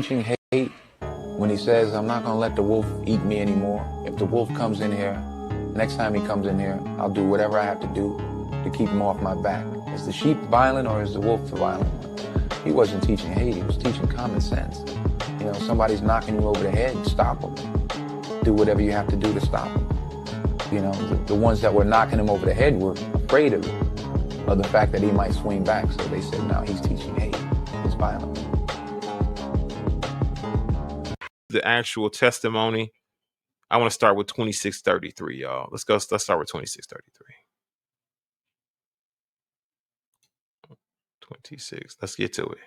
teaching hate when he says, I'm not going to let the wolf eat me anymore. If the wolf comes in here, next time he comes in here, I'll do whatever I have to do to keep him off my back. Is the sheep violent or is the wolf the violent one? He wasn't teaching hate. He was teaching common sense. You know, somebody's knocking you over the head, stop them. Do whatever you have to do to stop them. You know, the ones that were knocking him over the head were afraid of the fact that he might swing back. So they said, no, he's teaching hate. It's violent. The actual testimony, I want to start with 2633, y'all. Let's start with 2633. 26. Let's get to it.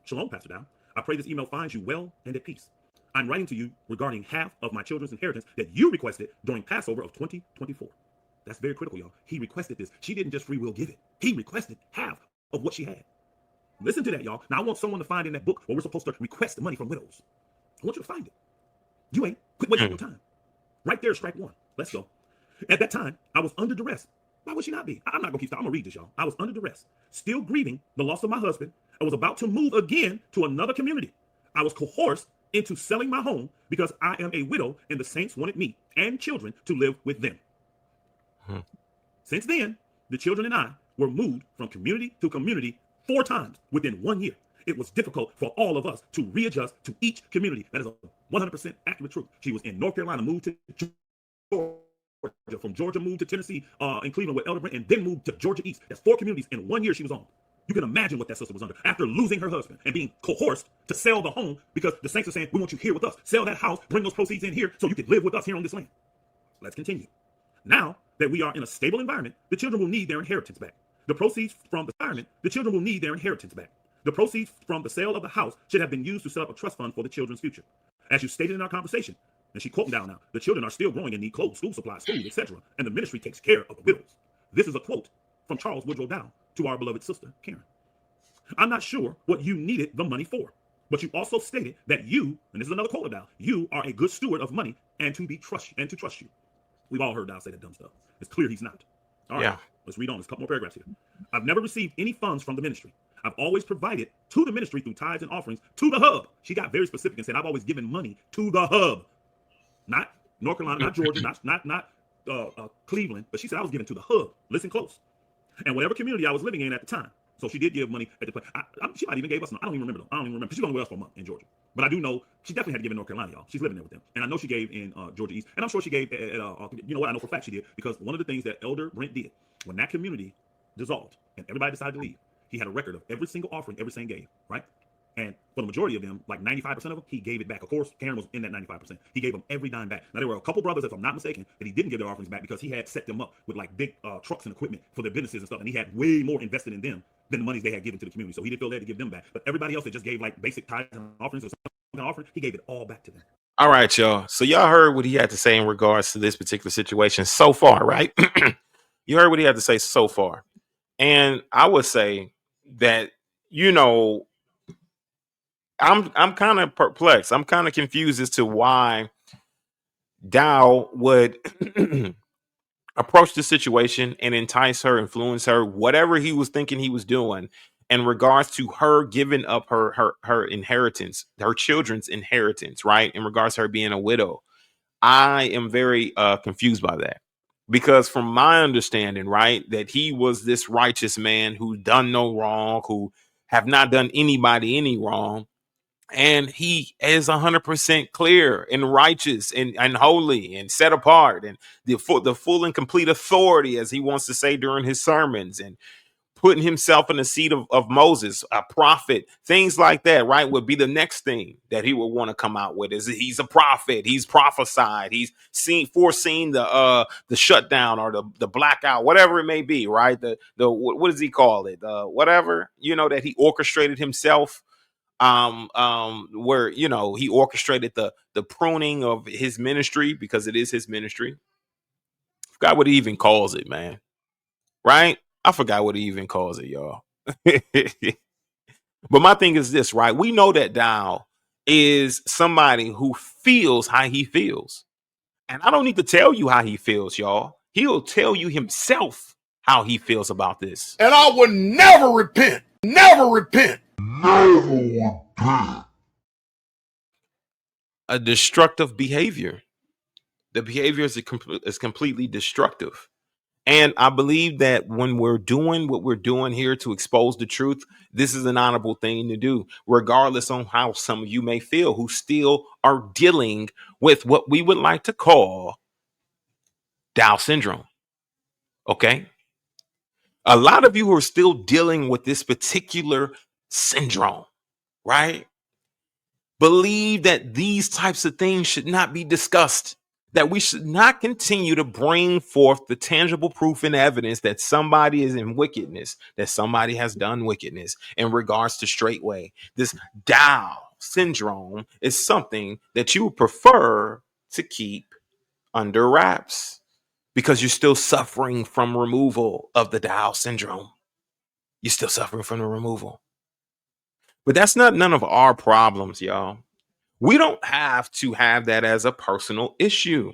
Shalom, Pastor Dowell. I pray this email finds you well and at peace. I'm writing to you regarding half of my children's inheritance that you requested during Passover of 2024. That's very critical, y'all. He requested this. She didn't just free will give it. He requested half of what she had. Listen to that, y'all. Now, I want someone to find in that book where we're supposed to request the money from widows. I want you to find it. You ain't. Quit wasting your time. Right there, strike one. Let's go. At that time, I was under duress. Why would she not be? I'm not going to keep stopping. I'm going to read this, y'all. I was under duress, still grieving the loss of my husband. I was about to move again to another community. I was coerced into selling my home because I am a widow and the saints wanted me and children to live with them. Since then, the children and I were moved from community to community 4 times within 1 year. It was difficult for all of us to readjust to each community. That is a 100% accurate truth. She was in North Carolina, moved to Georgia. From Georgia, moved to Tennessee, in Cleveland with Elder Brent, and then moved to Georgia East. That's 4 communities in 1 year she was on. You can imagine what that sister was under after losing her husband and being coerced to sell the home because the saints are saying, we want you here with us. Sell that house, bring those proceeds in here so you can live with us here on this land. Let's continue. Now that we are in a stable environment, the children will need their inheritance back. The proceeds from the environment, the children will need their inheritance back. The proceeds from the sale of the house should have been used to set up a trust fund for the children's future. As you stated in our conversation, and she quoting down now, the children are still growing and need clothes, school supplies, food, etc. And the ministry takes care of the widows. This is a quote from Charles Woodrow Dowell to our beloved sister, Karen. I'm not sure what you needed the money for, but you also stated that you, and this is another quote of Dowell, you are a good steward of money and to trust you. We've all heard Dowell say that dumb stuff. It's clear he's not. All right, let's read on. There's a couple more paragraphs here. I've never received any funds from the ministry. I've always provided to the ministry through tithes and offerings to the hub. She got very specific and said, I've always given money to the hub. Not North Carolina, not Georgia, not Cleveland, but she said I was giving to the hub. Listen close. And whatever community I was living in at the time. So she did give money at the place. She might even gave us. I don't even remember though. I don't even remember. She's going with us for a month in Georgia. But I do know she definitely had to give in North Carolina, y'all. She's living there with them. And I know she gave in Georgia East. And I'm sure she gave at you know what? I know for a fact she did, because one of the things that Elder Brent did when that community dissolved and everybody decided to leave, he had a record of every single offering every saint gave, right? And for the majority of them, like 95% of them, he gave it back. Of course, Karen was in that 95%. He gave them every dime back. Now, there were a couple brothers, if I'm not mistaken, that he didn't give their offerings back because he had set them up with like big trucks and equipment for their businesses and stuff. And he had way more invested in them than the monies they had given to the community. So he didn't feel they had to give them back. But everybody else that just gave like basic tithes and offerings or something offering, he gave it all back to them. All right, y'all. So y'all heard what he had to say in regards to this particular situation so far, right? You heard what he had to say so far. And I would say that, you know, I'm kind of perplexed. I'm kind of confused as to why Dowell would approach the situation and entice her, influence her, whatever he was thinking he was doing in regards to her giving up her inheritance, her children's inheritance, right? In regards to her being a widow. I am very confused by that, because from my understanding, right, that he was this righteous man who done no wrong, who have not done anybody any wrong. And he is 100% clear and righteous and holy and set apart, and the full and complete authority, as he wants to say during his sermons, and putting himself in the seat of Moses, a prophet, things like that, right, would be the next thing that he would want to come out with. Is he's a prophet, he's prophesied, he's foreseen the shutdown or the blackout, whatever it may be, right? The what does he call it? Whatever, you know, that he orchestrated himself. Where, you know, he orchestrated the pruning of his ministry, because it is his ministry. Forgot what he even calls it, man. Right? I forgot what he even calls it, y'all. But my thing is this, right? We know that Dowell is somebody who feels how he feels. And I don't need to tell you how he feels, y'all. He'll tell you himself how he feels about this. And I would never repent. Never repent. Never repent. a destructive behavior. The behavior is completely destructive. And I believe that when we're doing what we're doing here to expose the truth, this is an honorable thing to do, regardless on how some of you may feel who still are dealing with what we would like to call Dowell syndrome. Okay. A lot of you who are still dealing with this particular syndrome, right? Believe that these types of things should not be discussed, that we should not continue to bring forth the tangible proof and evidence that somebody is in wickedness, that somebody has done wickedness in regards to straightway. This Dowell syndrome is something that you would prefer to keep under wraps because you're still suffering from removal of the Dowell syndrome. You're still suffering from the removal. But that's not none of our problems, y'all. We don't have to have that as a personal issue.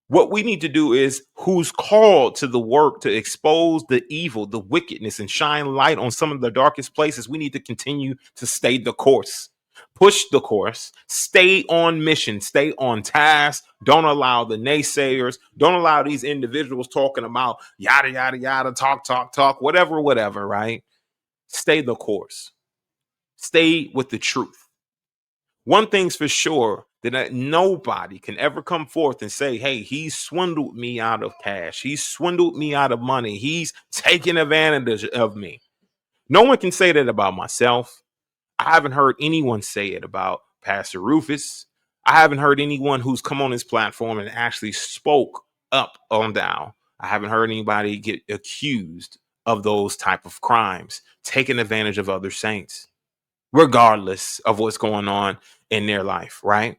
What we need to do is who's called to the work to expose the evil, the wickedness, and shine light on some of the darkest places. We need to continue to stay the course, push the course, stay on mission, stay on task. Don't allow the naysayers, don't allow these individuals talking about yada, yada, yada, talk, whatever, right? Stay the course. Stay with the truth. One thing's for sure, that nobody can ever come forth and say, hey, he swindled me out of cash. He swindled me out of money. He's taking advantage of me. No one can say that about myself. I haven't heard anyone say it about Pastor Rufus. I haven't heard anyone who's come on this platform and actually spoke up on Dowell. I haven't heard anybody get accused of those type of crimes, taking advantage of other saints, regardless of what's going on in their life, right?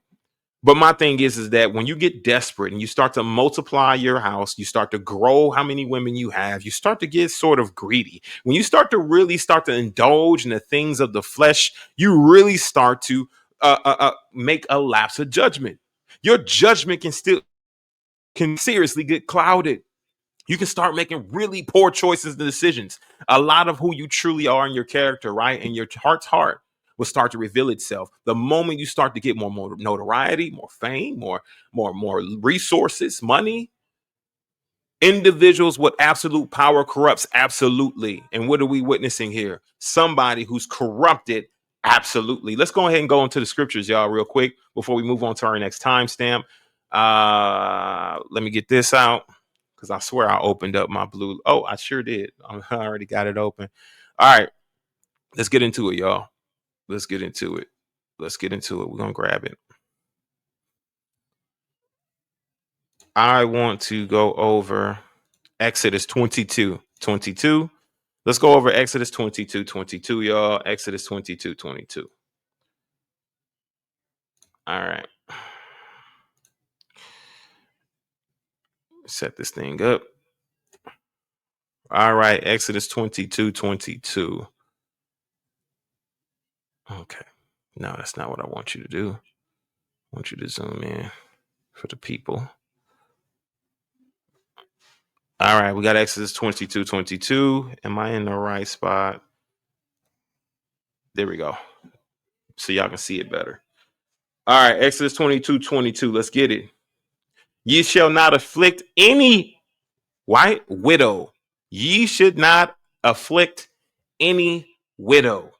But my thing is that when you get desperate and you start to multiply your house, you start to grow how many women you have, you start to get sort of greedy. When you start to indulge in the things of the flesh, you really start to make a lapse of judgment. Your judgment can seriously get clouded. You can start making really poor choices and decisions. A lot of who you truly are in your character, right? And your heart's heart will start to reveal itself. The moment you start to get more notoriety, more fame, more resources, money, individuals with absolute power corrupts absolutely. And what are we witnessing here? Somebody who's corrupted absolutely. Let's go ahead and go into the scriptures, y'all, real quick before we move on to our next timestamp. Let me get this out, because I swear I opened up my blue. Oh, I sure did. I already got it open. All right, let's get into it, y'all. Let's get into it. We're going to grab it. I want to go over Exodus 22. Let's go over Exodus 22, y'all. Exodus 22. All right. Set this thing up. All right, Exodus 22. Okay. No, that's not what I want you to do. I want you to zoom in for the people. All right, we got Exodus 22. Am I in the right spot? There we go. So y'all can see it better. All right, Exodus 22. Let's get it. Ye shall not afflict any white widow. Ye should not afflict any widow.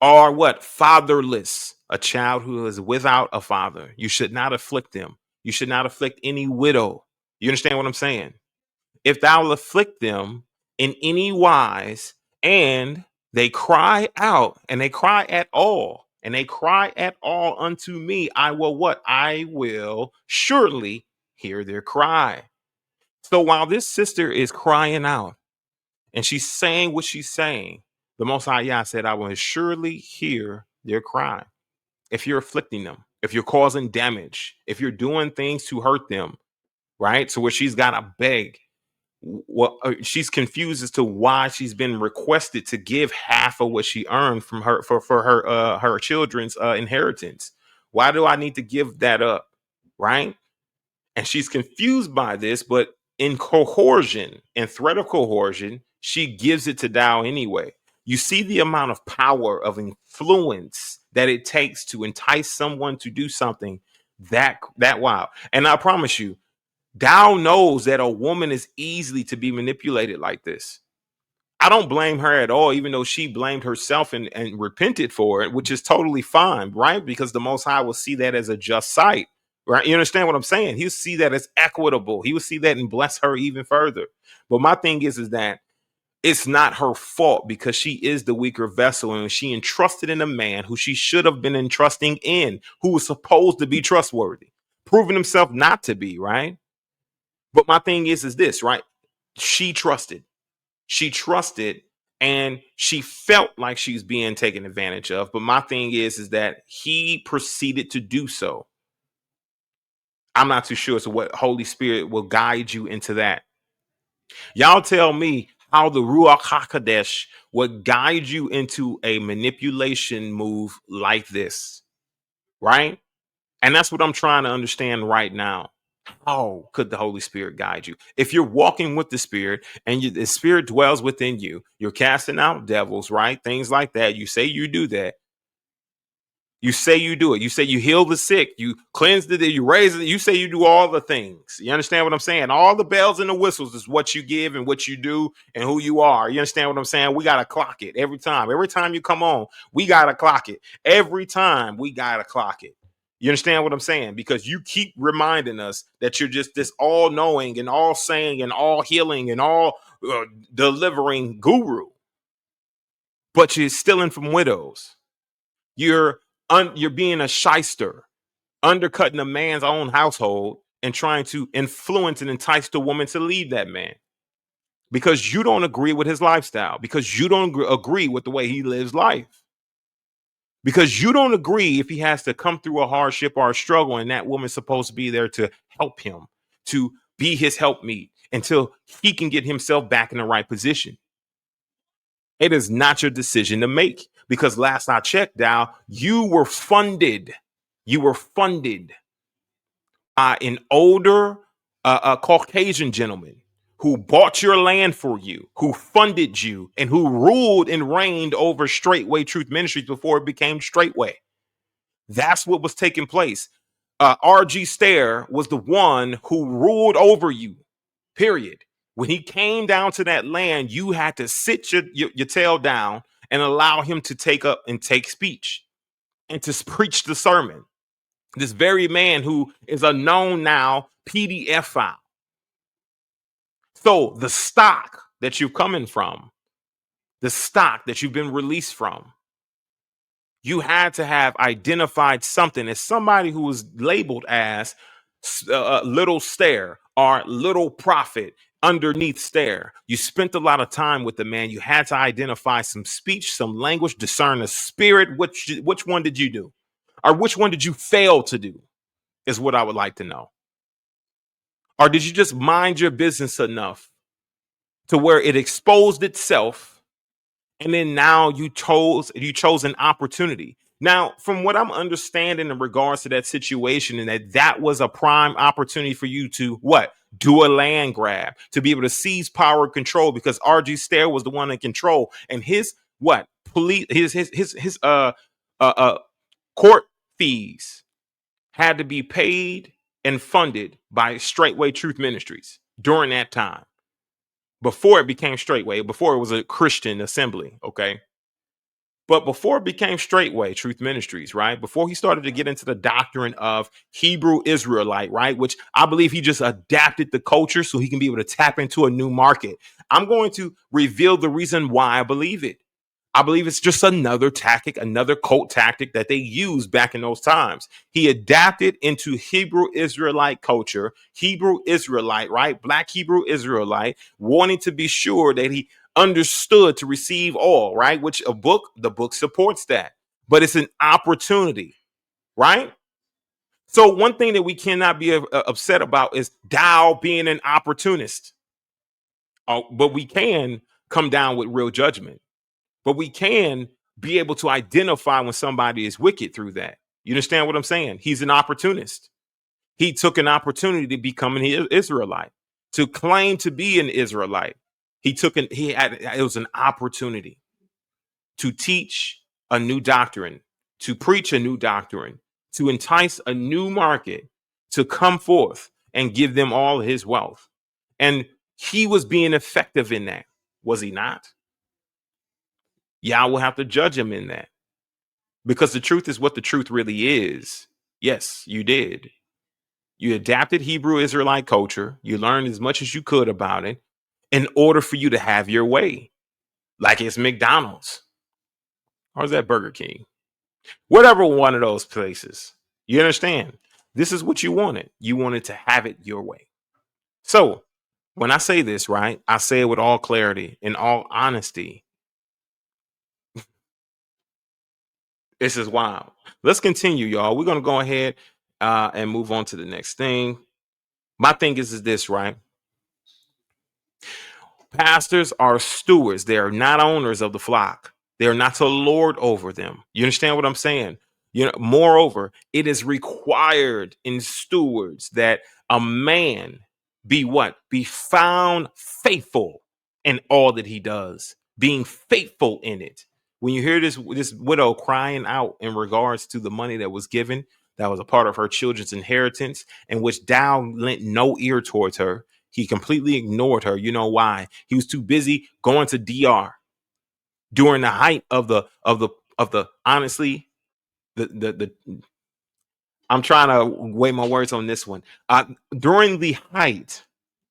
Or what? Fatherless. A child who is without a father. You should not afflict them. You should not afflict any widow. You understand what I'm saying? If thou will afflict them in any wise, and they cry out, and they cry at all, unto me, I will what? I will surely hear their cry. So while this sister is crying out and she's saying what she's saying, the Most High Yah said, I will surely hear their cry. If you're afflicting them, if you're causing damage, if you're doing things to hurt them, right? So where she's got to beg, well, she's confused as to why she's been requested to give half of what she earned from her for her children's inheritance. Why do I need to give that up, right? And she's confused by this, but in coercion and threat of coercion, she gives it to Dowell anyway. You see the amount of power of influence that it takes to entice someone to do something That wild. And I promise you, Dowell knows that a woman is easily to be manipulated like this. I don't blame her at all, even though she blamed herself and repented for it, which is totally fine, right? Because the Most High will see that as a just sight, right? You understand what I'm saying? He'll see that as equitable. He will see that and bless her even further. But my thing is that it's not her fault, because she is the weaker vessel, and she entrusted in a man who she should have been entrusting in, who was supposed to be trustworthy, proving himself not to be, right? But my thing is this, right? She trusted. She trusted, and she felt like she's being taken advantage of. But my thing is that he proceeded to do so. I'm not too sure. So what Holy Spirit will guide you into that. Y'all tell me how the Ruach HaKodesh would guide you into a manipulation move like this, right? And that's what I'm trying to understand right now. How could the Holy Spirit guide you? If you're walking with the Spirit and the Spirit dwells within you, you're casting out devils, right? Things like that. You say you do that. You say you do it. You say you heal the sick. You cleanse the, you raise it. You say you do all the things. You understand what I'm saying? All the bells and the whistles is what you give and what you do and who you are. You understand what I'm saying? We got to clock it every time. Every time you come on, we got to clock it. Every time we got to clock it. You understand what I'm saying? Because you keep reminding us that you're just this all knowing and all saying and all healing and all delivering guru, but you're stealing from widows. You're being a shyster, undercutting a man's own household and trying to influence and entice the woman to leave that man because you don't agree with his lifestyle, because you don't agree with the way he lives life, because you don't agree if he has to come through a hardship or a struggle and that woman's supposed to be there to help him, to be his helpmeet until he can get himself back in the right position. It is not your decision to make, because last I checked, Dowell, you were funded. You were funded by an older Caucasian gentleman who bought your land for you, who funded you, and who ruled and reigned over Straightway Truth Ministries before it became Straightway. That's what was taking place. R.G. Stair was the one who ruled over you, period. When he came down to that land, you had to sit your tail down and allow him to take up and take speech and to preach the sermon. This very man who is a known now PDF file. So the stock that you're coming from, the stock that you've been released from, you had to have identified something as somebody who was labeled as little Stair or little prophet underneath Stair. You spent a lot of time with the man. You had to identify some speech, some language, discern the spirit. Which one did you do? Or which one did you fail to do is what I would like to know. Or did you just mind your business enough to where it exposed itself, and then now you chose an opportunity? Now, from what I'm understanding in regards to that situation, and that was a prime opportunity for you to what? Do a land grab, to be able to seize power and control, because RG Stair was the one in control, and his what? Police, his court fees had to be paid and funded by Straightway Truth Ministries during that time, before it became Straightway, before it was a Christian assembly, okay? But before it became Straightway Truth Ministries, right? Before he started to get into the doctrine of Hebrew Israelite, right? Which I believe he just adapted the culture so he can be able to tap into a new market. I'm going to reveal the reason why I believe it. I believe it's just another tactic, another cult tactic that they used back in those times. He adapted into Hebrew Israelite culture, Hebrew Israelite, right? Black Hebrew Israelite, wanting to be sure that he understood to receive all, right? Which the book supports that. But it's an opportunity, right? So one thing that we cannot be upset about is Dowell being an opportunist. But we can come down with real judgment. But we can be able to identify when somebody is wicked through that. You understand what I'm saying? He's an opportunist. He took an opportunity to become an Israelite, to claim to be an Israelite. It was an opportunity to teach a new doctrine, to preach a new doctrine, to entice a new market to come forth and give them all his wealth. And he was being effective in that, was he not? Yah will have to judge him in that, because the truth is what the truth really is. Yes, you did. You adapted Hebrew Israelite culture. You learned as much as you could about it in order for you to have your way, like it's McDonald's or is that Burger King, whatever one of those places. You understand? This is what you wanted. You wanted to have it your way. So when I say this, right, I say it with all clarity, in all honesty. This is wild. Let's continue, y'all. We're going to go ahead and move on to the next thing. My thing is this, right? Pastors are stewards. They are not owners of the flock. They are not to lord over them. You understand what I'm saying? You know, moreover, it is required in stewards that a man be what? Be found faithful in all that he does, being faithful in it. When you hear this widow crying out in regards to the money that was given, that was a part of her children's inheritance, in which Dowell lent no ear towards her. He completely ignored her. You know why? He was too busy going to DR during the height of the honestly, the I'm trying to weigh my words on this one. During the height,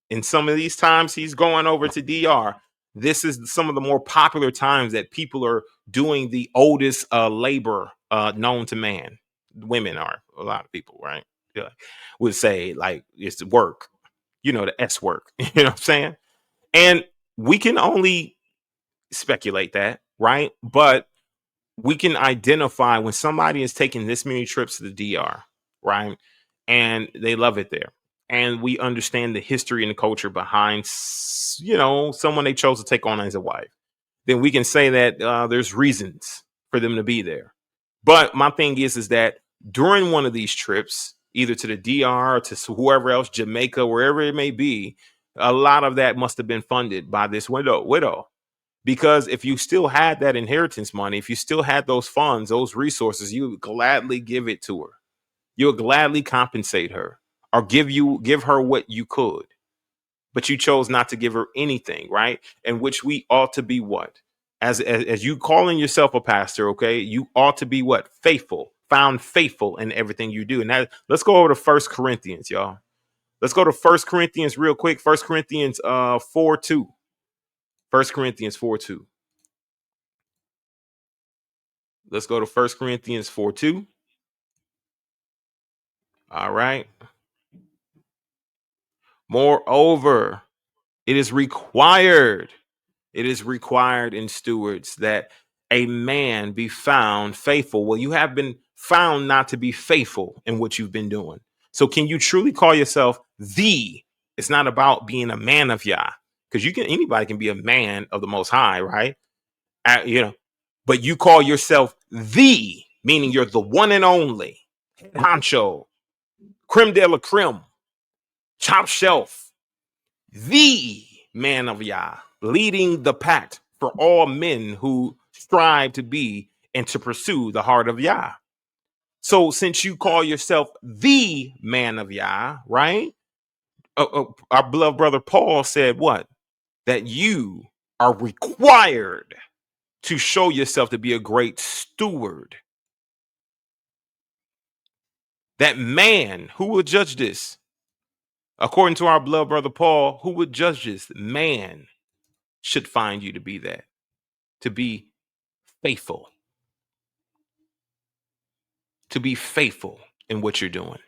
in some of these times he's going over to DR, this is some of the more popular times that people are doing the oldest labor known to man. Women are, a lot of people, right? Yeah, would say like it's work, you know, the S work. You know what I'm saying? And we can only speculate that, right? But we can identify when somebody is taking this many trips to the DR, right? And they love it there. And we understand the history and the culture behind, you know, someone they chose to take on as a wife. Then we can say that there's reasons for them to be there. But my thing is that during one of these trips, either to the DR or to whoever else, Jamaica, wherever it may be, a lot of that must have been funded by this widow. Because if you still had that inheritance money, if you still had those funds, those resources, you would gladly give it to her. You would gladly compensate her or give her what you could. But you chose not to give her anything, right? And which we ought to be what? As you calling yourself a pastor, okay? You ought to be what? Faithful, found faithful in everything you do. And that, let's go over to 1 Corinthians, y'all. Let's go to 1 Corinthians real quick. 1 Corinthians 4:2. 1 Corinthians 4:2. Let's go to 1 Corinthians 4:2. All right. Moreover, it is required in stewards that a man be found faithful. Well, you have been found not to be faithful in what you've been doing. So can you truly call yourself the? It's not about being a man of Yah, because anybody can be a man of the Most High, right? You know, but you call yourself the, meaning you're the one and only honcho, creme de la creme, top shelf, the man of Yah, leading the pact for all men who strive to be and to pursue the heart of Yah. So since you call yourself the man of Yah, right? Our beloved brother Paul said what? That you are required to show yourself to be a great steward. That man, who will judge this? According to our beloved brother Paul, who would judge this? Man should find you to be that, to be faithful, in what you're doing.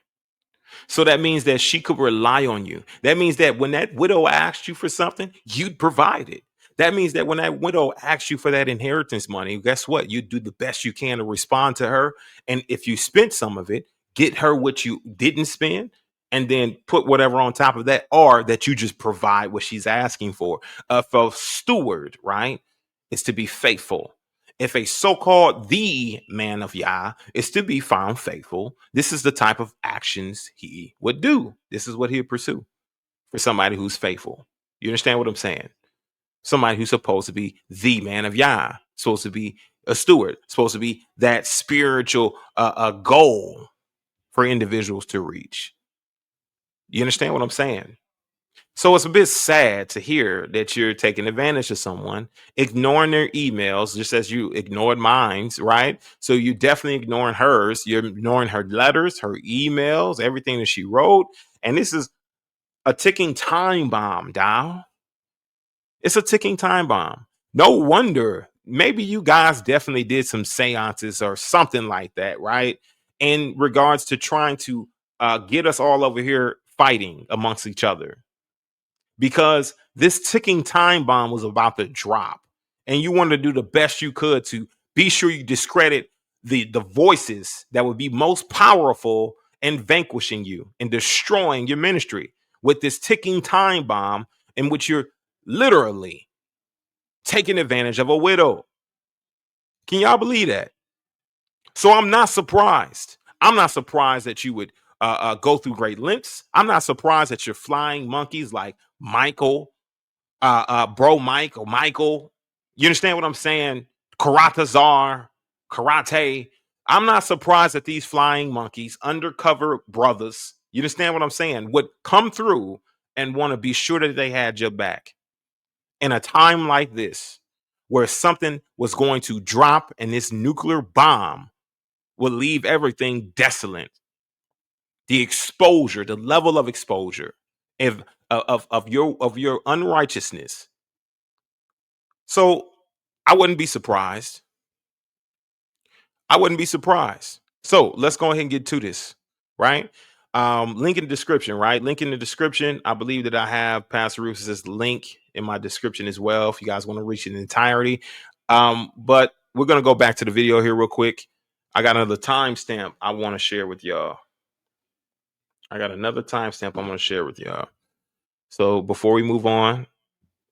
So that means that she could rely on you. That means that when that widow asked you for something, you'd provide it. That means that when that widow asks you for that inheritance money, guess what? You do the best you can to respond to her. And if you spent some of it, get her what you didn't spend, and then put whatever on top of that, or that you just provide what she's asking for. For a steward, right, is to be faithful. If a so-called the man of Yah is to be found faithful, this is the type of actions he would do. This is what he would pursue for somebody who's faithful. You understand what I'm saying? Somebody who's supposed to be the man of Yah, supposed to be a steward, supposed to be that spiritual goal for individuals to reach. You understand what I'm saying? So it's a bit sad to hear that you're taking advantage of someone, ignoring their emails, just as you ignored mine, right? So you're definitely ignoring hers. You're ignoring her letters, her emails, everything that she wrote. And this is a ticking time bomb, Dowell. It's a ticking time bomb. No wonder. Maybe you guys definitely did some seances or something like that, right? In regards to trying to get us all over here fighting amongst each other, because this ticking time bomb was about to drop, and you wanted to do the best you could to be sure you discredit the voices that would be most powerful in vanquishing you and destroying your ministry with this ticking time bomb in which you're literally taking advantage of a widow. Can y'all believe that? So I'm not surprised. I'm not surprised that you would go through great lengths. I'm not surprised that you're flying monkeys like Michael, bro Mike or Michael. You understand what I'm saying? Karatazar, karate. I'm not surprised that these flying monkeys, undercover brothers, you understand what I'm saying, would come through and want to be sure that they had your back in a time like this, where something was going to drop and this nuclear bomb would leave everything desolate. The exposure, the level of exposure of your unrighteousness. So I wouldn't be surprised. I wouldn't be surprised. So let's go ahead and get to this, right? Link in the description, right? Link in the description. I believe that I have Pastor Rufus's link in my description as well, if you guys want to reach it in entirety. But we're going to go back to the video here real quick. I got another timestamp I want to share with y'all. So before we move on,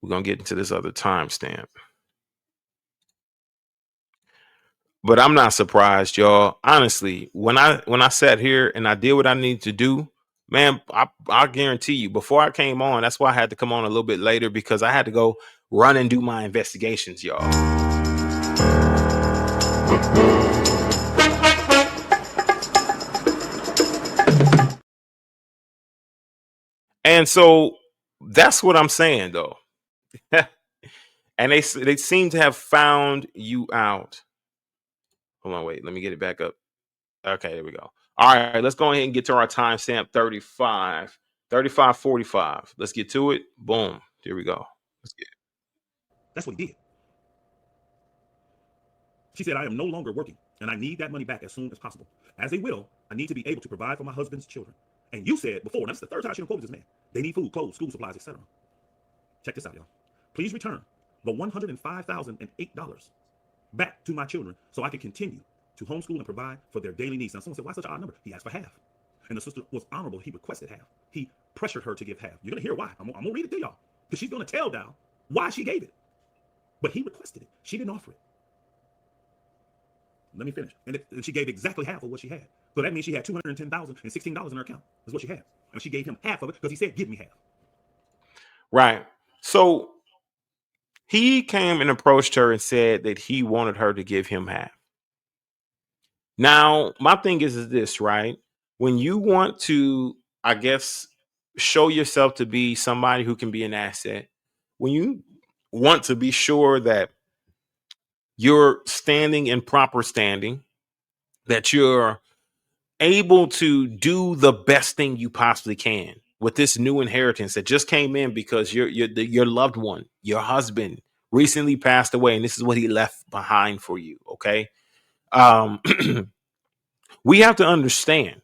we're going to get into this other timestamp. But I'm not surprised, y'all. Honestly, when I sat here and I did what I needed to do, man, I guarantee you, before I came on, that's why I had to come on a little bit later, because I had to go run and do my investigations, y'all. And so that's what I'm saying, though. And they seem to have found you out. Hold on, wait, let me get it back up. Okay, there we go. All right, let's go ahead and get to our timestamp 35:45. Let's get to it. Boom. Here we go. Let's get it. That's what he did. She said, I am no longer working, and I need that money back as soon as possible. As a widow, I need to be able to provide for my husband's children. And you said before, and that's the third time she quoted this man, they need food, clothes, school supplies, etc. Check this out, y'all. Please return the $105,008 back to my children so I can continue to homeschool and provide for their daily needs. Now, someone said, why such an odd number? He asked for half. And the sister was honorable. He requested half. He pressured her to give half. You're going to hear why. I'm going to read it to y'all, because she's going to tell Dowell why she gave it. But he requested it. She didn't offer it. Let me finish. And she gave exactly half of what she had. So that means she had $210,016 in her account. That's what she had. And she gave him half of it because he said, give me half. Right. So he came and approached her and said that he wanted her to give him half. Now, my thing is this, right? When you want to, I guess, show yourself to be somebody who can be an asset, when you want to be sure that you're standing in proper standing, that you're able to do the best thing you possibly can with this new inheritance that just came in, because your loved one, your husband, recently passed away, and this is what he left behind for you. Okay. We have to understand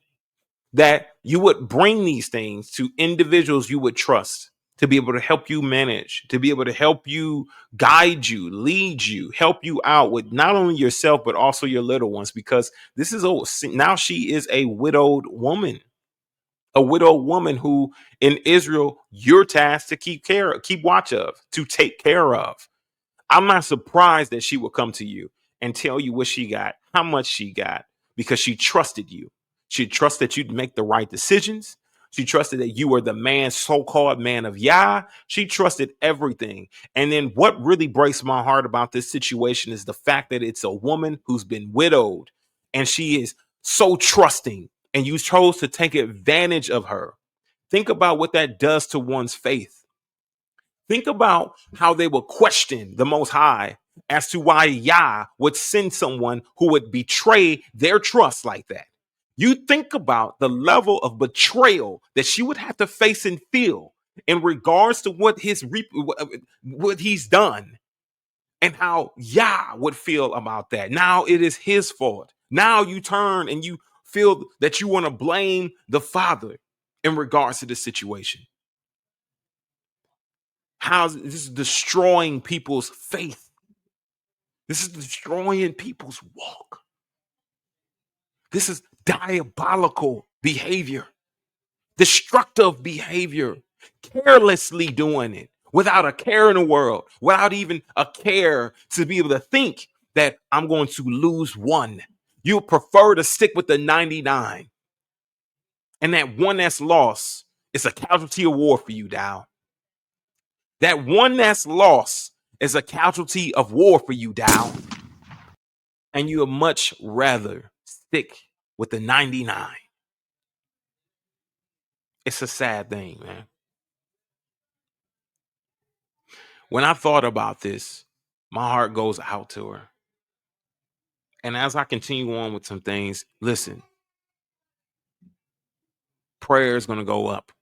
that you would bring these things to individuals you would trust to be able to help you manage, to be able to help you, guide you, lead you, help you out with not only yourself, but also your little ones, because this is now she is a widowed woman who in Israel, you're tasked to keep watch of, to take care of. I'm not surprised that she will come to you and tell you what she got, how much she got, because she trusted you. She trusted that you'd make the right decisions. She trusted that you were the man, so-called man of Yah. She trusted everything. And then what really breaks my heart about this situation is the fact that it's a woman who's been widowed, and she is so trusting and you chose to take advantage of her. Think about what that does to one's faith. Think about how they will question the Most High as to why Yah would send someone who would betray their trust like that. You think about the level of betrayal that she would have to face and feel in regards to what he's done, and how Yah would feel about that. Now it is his fault. Now you turn and you feel that you want to blame the Father in regards to the situation. How this is destroying people's faith. This is destroying people's walk. This is diabolical behavior, destructive behavior, carelessly doing it without a care in the world, without even a care to be able to think that I'm going to lose one. You prefer to stick with the 99. And that one that's lost is a casualty of war for you, Dowell. That one that's lost is a casualty of war for you, Dowell. And you would much rather stick with the 99. It's a sad thing, man. When I thought about this, my heart goes out to her. And as I continue on with some things, listen, prayer is going to go up.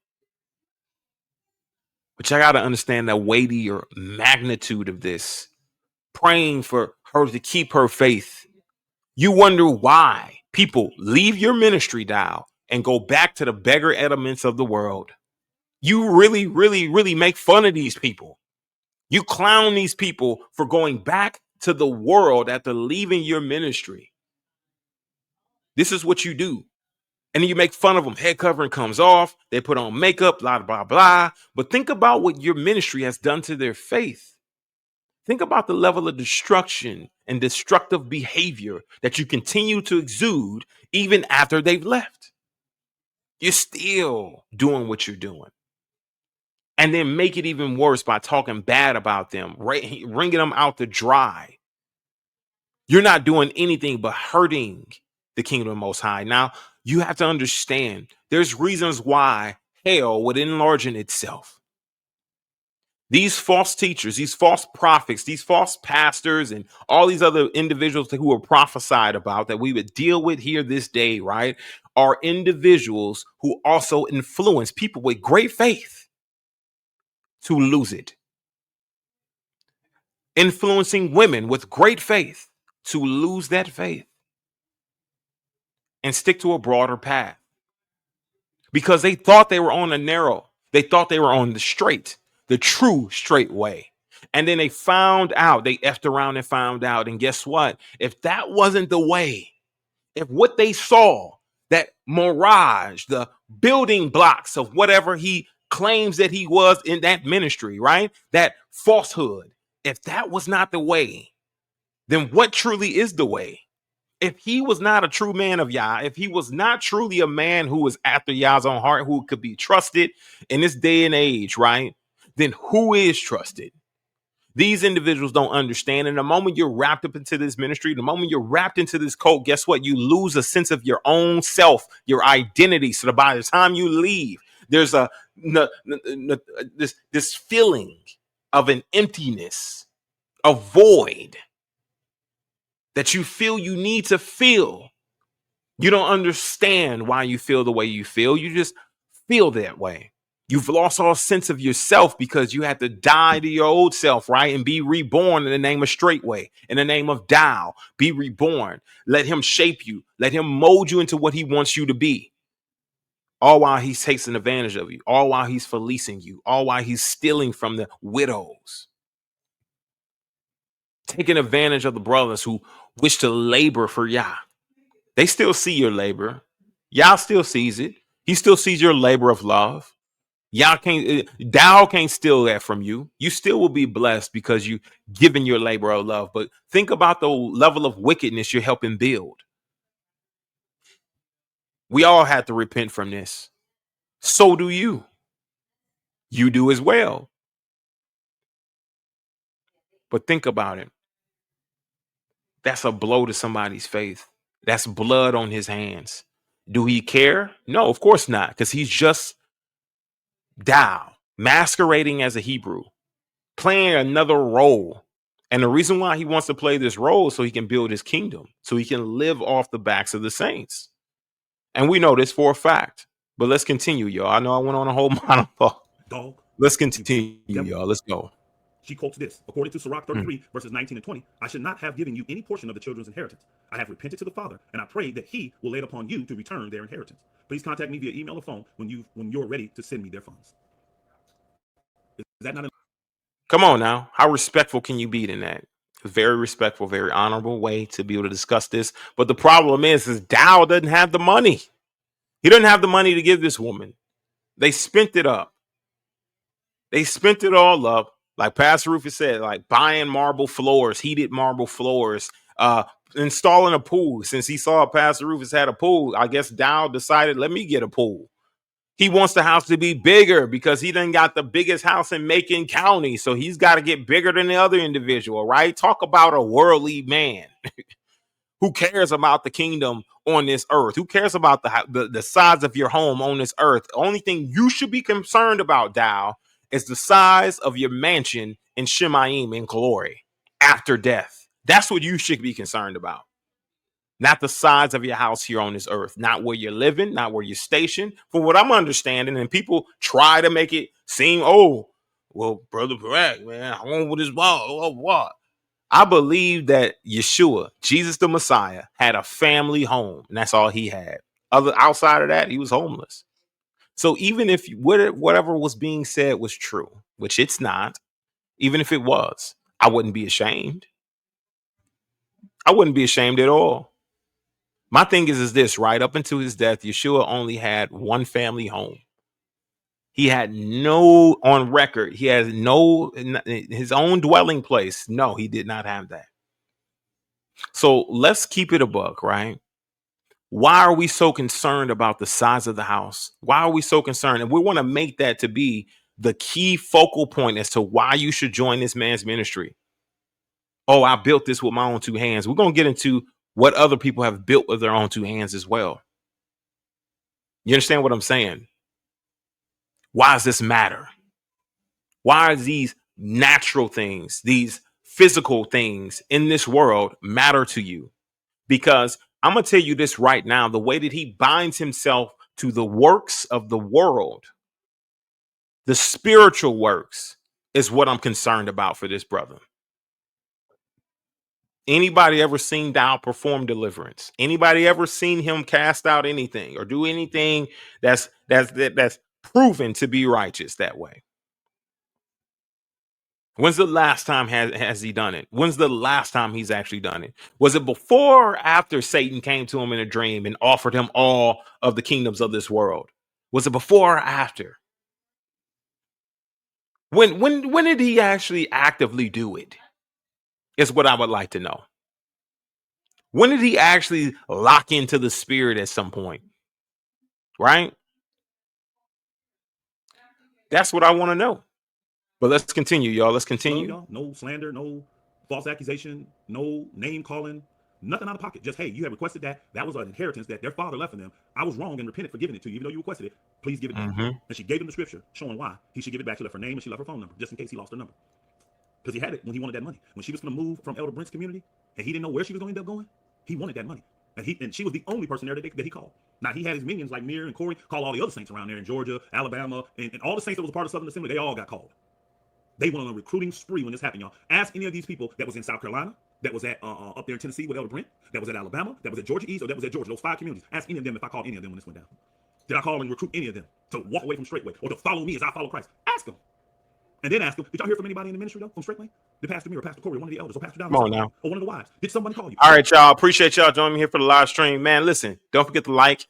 But you got to understand the weightier magnitude of this. Praying for her to keep her faith. You wonder why people leave your ministry, Dowell, and go back to the beggar elements of the world. You really, really, really make fun of these people. You clown these people for going back to the world after leaving your ministry. This is what you do. And then you make fun of them. Head covering comes off. They put on makeup, blah, blah, blah. But think about what your ministry has done to their faith. Think about the level of destruction and destructive behavior that you continue to exude even after they've left. You're still doing what you're doing. And then make it even worse by talking bad about them, wringing them out to dry. You're not doing anything but hurting the kingdom of Most High. Now, you have to understand there's reasons why hell would enlarge in itself. These false teachers, these false prophets, these false pastors, and all these other individuals who are prophesied about that we would deal with here this day, right, are individuals who also influence people with great faith to lose it. Influencing women with great faith to lose that faith and stick to a broader path because they thought they were on the narrow. They thought they were on the straight, the true straight way. And then they found out, they effed around and found out. And guess what? If that wasn't the way, if what they saw, that mirage, the building blocks of whatever he claims that he was in that ministry, right? That falsehood, if that was not the way, then what truly is the way? If he was not a true man of Yah, if he was not truly a man who was after Yah's own heart, who could be trusted in this day and age, right? Then who is trusted? These individuals don't understand. And the moment you're wrapped up into this ministry, the moment you're wrapped into this cult, guess what? You lose a sense of your own self, your identity. So that by the time you leave, there's this feeling of an emptiness, a void that you feel you need to feel. You don't understand why you feel the way you feel. You just feel that way. You've lost all sense of yourself because you had to die to your old self, right? And be reborn in the name of Straightway, in the name of Dowell. Be reborn. Let him shape you. Let him mold you into what he wants you to be. All while he's taking advantage of you. All while he's fleecing you. All while he's stealing from the widows. Taking advantage of the brothers who wish to labor for Yah. They still see your labor. Yah still sees it. He still sees your labor of love. Y'all can't, Dowell can't steal that from you. You still will be blessed because you given your labor of love. But think about the level of wickedness you're helping build. We all have to repent from this. So do you. You do as well. But think about it. That's a blow to somebody's faith. That's blood on his hands. Do he care? No, of course not, because he's just Dowell, masquerading as a Hebrew, playing another role. And the reason why he wants to play this role is so he can build his kingdom, so he can live off the backs of the saints. And we know this for a fact. But let's continue, y'all. I know I went on a whole monologue. Dog. Let's continue, y'all. Let's go. She quotes this, according to Sirach 33, verses 19 and 20, I should not have given you any portion of the children's inheritance. I have repented to the Father, and I pray that he will lay it upon you to return their inheritance. Please contact me via email or phone when you're ready to send me their funds. Is that not Come on now. How respectful can you be in that? Very respectful, very honorable way to be able to discuss this. But the problem is Dowell doesn't have the money. He doesn't have the money to give this woman. They spent it up. They spent it all up. Like Pastor Rufus said, like buying marble floors, heated marble floors, installing a pool. Since he saw Pastor Rufus had a pool, I guess Dowell decided, let me get a pool. He wants the house to be bigger because he done got the biggest house in Macon County. So he's got to get bigger than the other individual, right? Talk about a worldly man. Who cares about the kingdom on this earth? Who cares about the size of your home on this earth? The only thing you should be concerned about, Dowell, is the size of your mansion in Shemayim in glory after death. That's what you should be concerned about. Not the size of your house here on this earth, not where you're living, not where you're stationed. From what I'm understanding, and people try to make it seem, oh, well, Brother Barak, man, I want with his what? I believe that Yeshua, Jesus the Messiah, had a family home, and that's all he had. Outside of that, he was homeless. So even if whatever was being said was true, which it's not, even if it was, I wouldn't be ashamed. I wouldn't be ashamed at all. My thing is this, right? Up until his death, Yeshua only had one family home. He had no, on record, he has no, his own dwelling place. No, he did not have that. So let's keep it a buck, right? Why are we so concerned about the size of the house? Why are we so concerned? And we want to make that to be the key focal point as to why you should join this man's ministry. Oh, I built this with my own two hands. We're going to get into what other people have built with their own two hands as well. You understand what I'm saying? Why does this matter? Why are these natural things, these physical things in this world matter to you? Because I'm going to tell you this right now, the way that he binds himself to the works of the world, the spiritual works, is what I'm concerned about for this brother. Anybody ever seen Dowell perform deliverance? Anybody ever seen him cast out anything or do anything that's proven to be righteous that way? When's the last time has he done it? When's the last time he's actually done it? Was it before or after Satan came to him in a dream and offered him all of the kingdoms of this world? Was it before or after? When did he actually actively do it? Is what I would like to know. When did he actually lock into the spirit at some point? Right? That's what I want to know. But let's continue, y'all. Let's continue. Y'all? No slander, no false accusation, no name calling, nothing out of pocket. Just, hey, you have requested that. That was an inheritance that their father left for them. I was wrong and repented for giving it to you, even though you requested it. Please give it back. And she gave him the scripture showing why he should give it back. She left her name and she left her phone number, just in case he lost her number. Because he had it when he wanted that money. When she was going to move from Elder Brent's community and he didn't know where she was going to end up going, he wanted that money. And she was the only person there that he called. Now, he had his minions like Mir and Corey call all the other saints around there in Georgia, Alabama, and all the saints that was a part of Southern Assembly, they all got called. They went on a recruiting spree when this happened, y'all. Ask any of these people that was in South Carolina, that was at up there in Tennessee with Elder Brent, that was at Alabama, that was at Georgia East, or that was at Georgia. Those 5 communities. Ask any of them if I called any of them when this went down. Did I call and recruit any of them to walk away from Straightway or to follow me as I follow Christ? Ask them. And then ask them, did y'all hear from anybody in the ministry, though, from Straightway? Did Pastor Me or Pastor Corey, one of the elders, or Pastor Dowell, Come on now. or one of the wives? Did somebody call you? All right, y'all. Appreciate y'all joining me here for the live stream. Man, listen, don't forget to like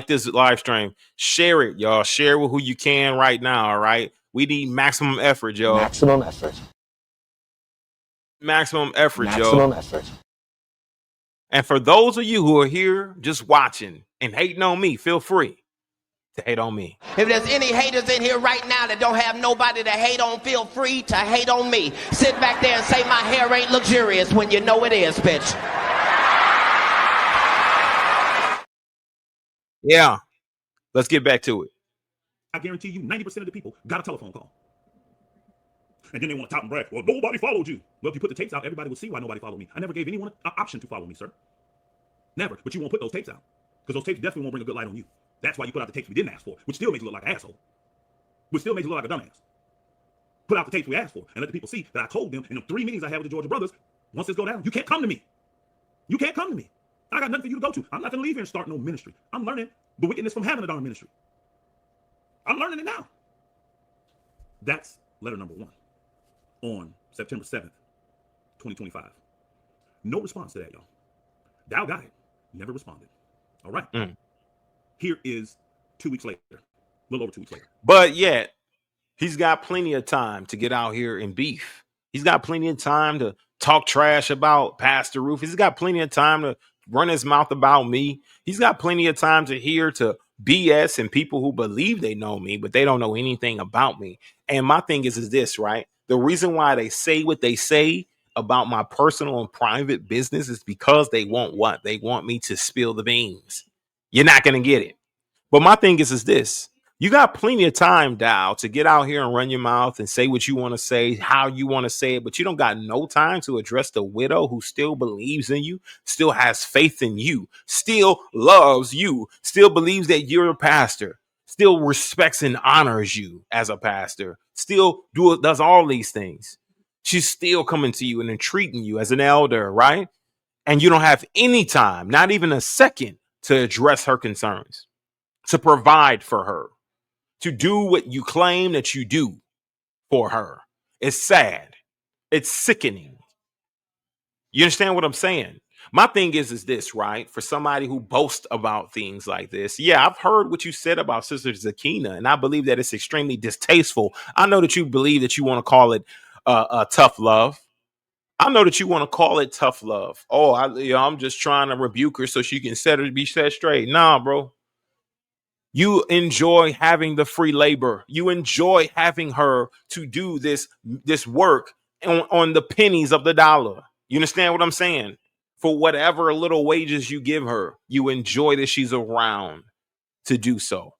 this live stream. Share it, y'all. Share with who you can right now, all right? We need maximum effort, y'all. Maximum effort. Maximum effort, Maximum y'all. effort. And for those of you who are here just watching and hating on me, feel free to hate on me. If there's any haters in here right now that don't have nobody to hate on, feel free to hate on me. Sit back there and say my hair ain't luxurious when you know it is, bitch. Yeah. Let's get back to it. I guarantee you 90% of the people got a telephone call. And then they want to top and brag. Well, nobody followed you. Well, if you put the tapes out, everybody will see why nobody followed me. I never gave anyone an option to follow me, sir. Never. But you won't put those tapes out. Because those tapes definitely won't bring a good light on you. That's why you put out the tapes we didn't ask for, which still makes you look like an asshole. Which still makes you look like a dumbass. Put out the tapes we asked for and let the people see that I told them in the 3 meetings I had with the Georgia brothers, once this go down, you can't come to me. You can't come to me. I got nothing for you to go to. I'm not going to leave here and start no ministry. I'm learning the wickedness from having a darn ministry. I'm learning it now. That's letter number 1 on September 7th, 2025. No response to that, y'all. Dowell got it. Never responded. All right. Here is 2 weeks later. A little over 2 weeks later. But yet, he's got plenty of time to get out here and beef. He's got plenty of time to talk trash about Pastor Rufus. He's got plenty of time to run his mouth about me. He's got plenty of time to hear to BS and people who believe they know me, but they don't know anything about me. And my thing is this, right? The reason why they say what they say about my personal and private business is because they want what? They want me to spill the beans. You're not going to get it. But my thing is this. You got plenty of time, Dowell, to get out here and run your mouth and say what you want to say, how you want to say it, but you don't got no time to address the widow who still believes in you, still has faith in you, still loves you, still believes that you're a pastor, still respects and honors you as a pastor, still does all these things. She's still coming to you and entreating you as an elder, right? And you don't have any time, not even a second, to address her concerns, to provide for her, to do what you claim that you do for her. It's sad. It's sickening. You understand what I'm saying? My thing is this, right? For somebody who boasts about things like this. Yeah, I've heard what you said about Sister Zakina, and I believe that it's extremely distasteful. I know that you believe that you want to call it tough love. I know that you want to call it tough love. Oh, I'm just trying to rebuke her so she can be set straight. Nah, bro. You enjoy having the free labor. You enjoy having her to do this work on the pennies of the dollar. You understand what I'm saying? For whatever little wages you give her, you enjoy that she's around to do so.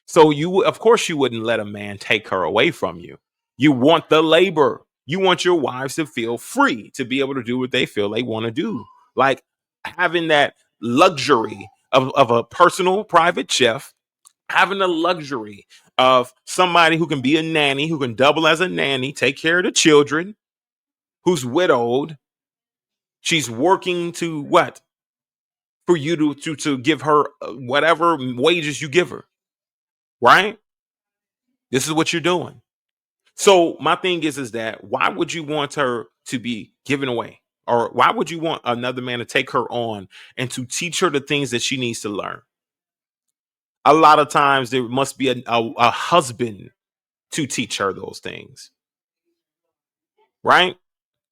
So of course, you wouldn't let a man take her away from you. You want the labor. You want your wives to feel free to be able to do what they feel they want to do. Like having that luxury of a personal private chef, having the luxury of somebody who can be a nanny, who can double as a nanny, take care of the children, who's widowed. She's working to what? For you to give her whatever wages you give her, right? This is what you're doing. So my thing is that why would you want her to be given away? Or why would you want another man to take her on and to teach her the things that she needs to learn? A lot of times there must be a husband to teach her those things, right?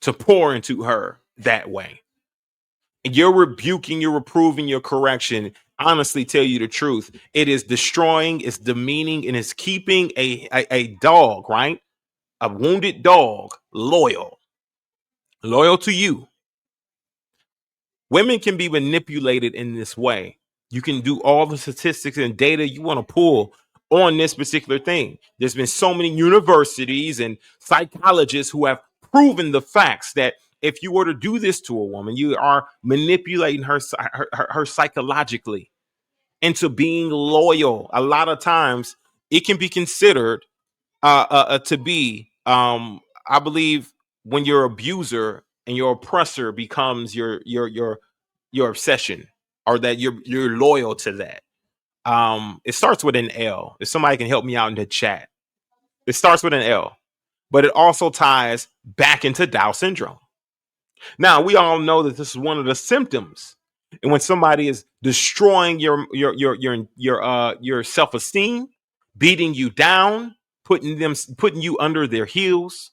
To pour into her that way. And you're rebuking, you're reproving, your correction. Honestly, tell you the truth. It is destroying, it's demeaning, and it's keeping a dog, right? A wounded dog, loyal to you. Women can be manipulated in this way. You can do all the statistics and data you want to pull on this particular thing. There's been so many universities and psychologists who have proven the facts that if you were to do this to a woman, you are manipulating her psychologically into being loyal. A lot of times it can be considered to be, I believe, when your abuser and your oppressor becomes your obsession, or that you're loyal to that. It starts with an L. If somebody can help me out in the chat, it starts with an L, but it also ties back into Dowell syndrome. Now we all know that this is one of the symptoms, and when somebody is destroying your self-esteem, beating you down, putting you under their heels,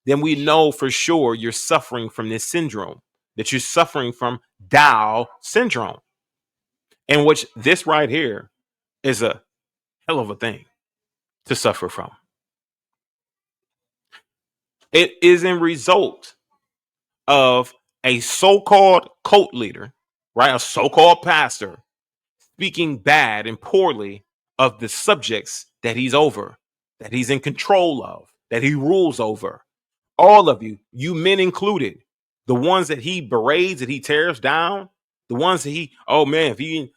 then we know for sure you're suffering from this syndrome, that you're suffering from Dowell syndrome, in which this right here is a hell of a thing to suffer from. It is a result of a so-called cult leader, right? A so-called pastor speaking bad and poorly of the subjects that he's over, that he's in control of, that he rules over. All of you, you men included, the ones that he berates, that he tears down, the ones that he, oh man, if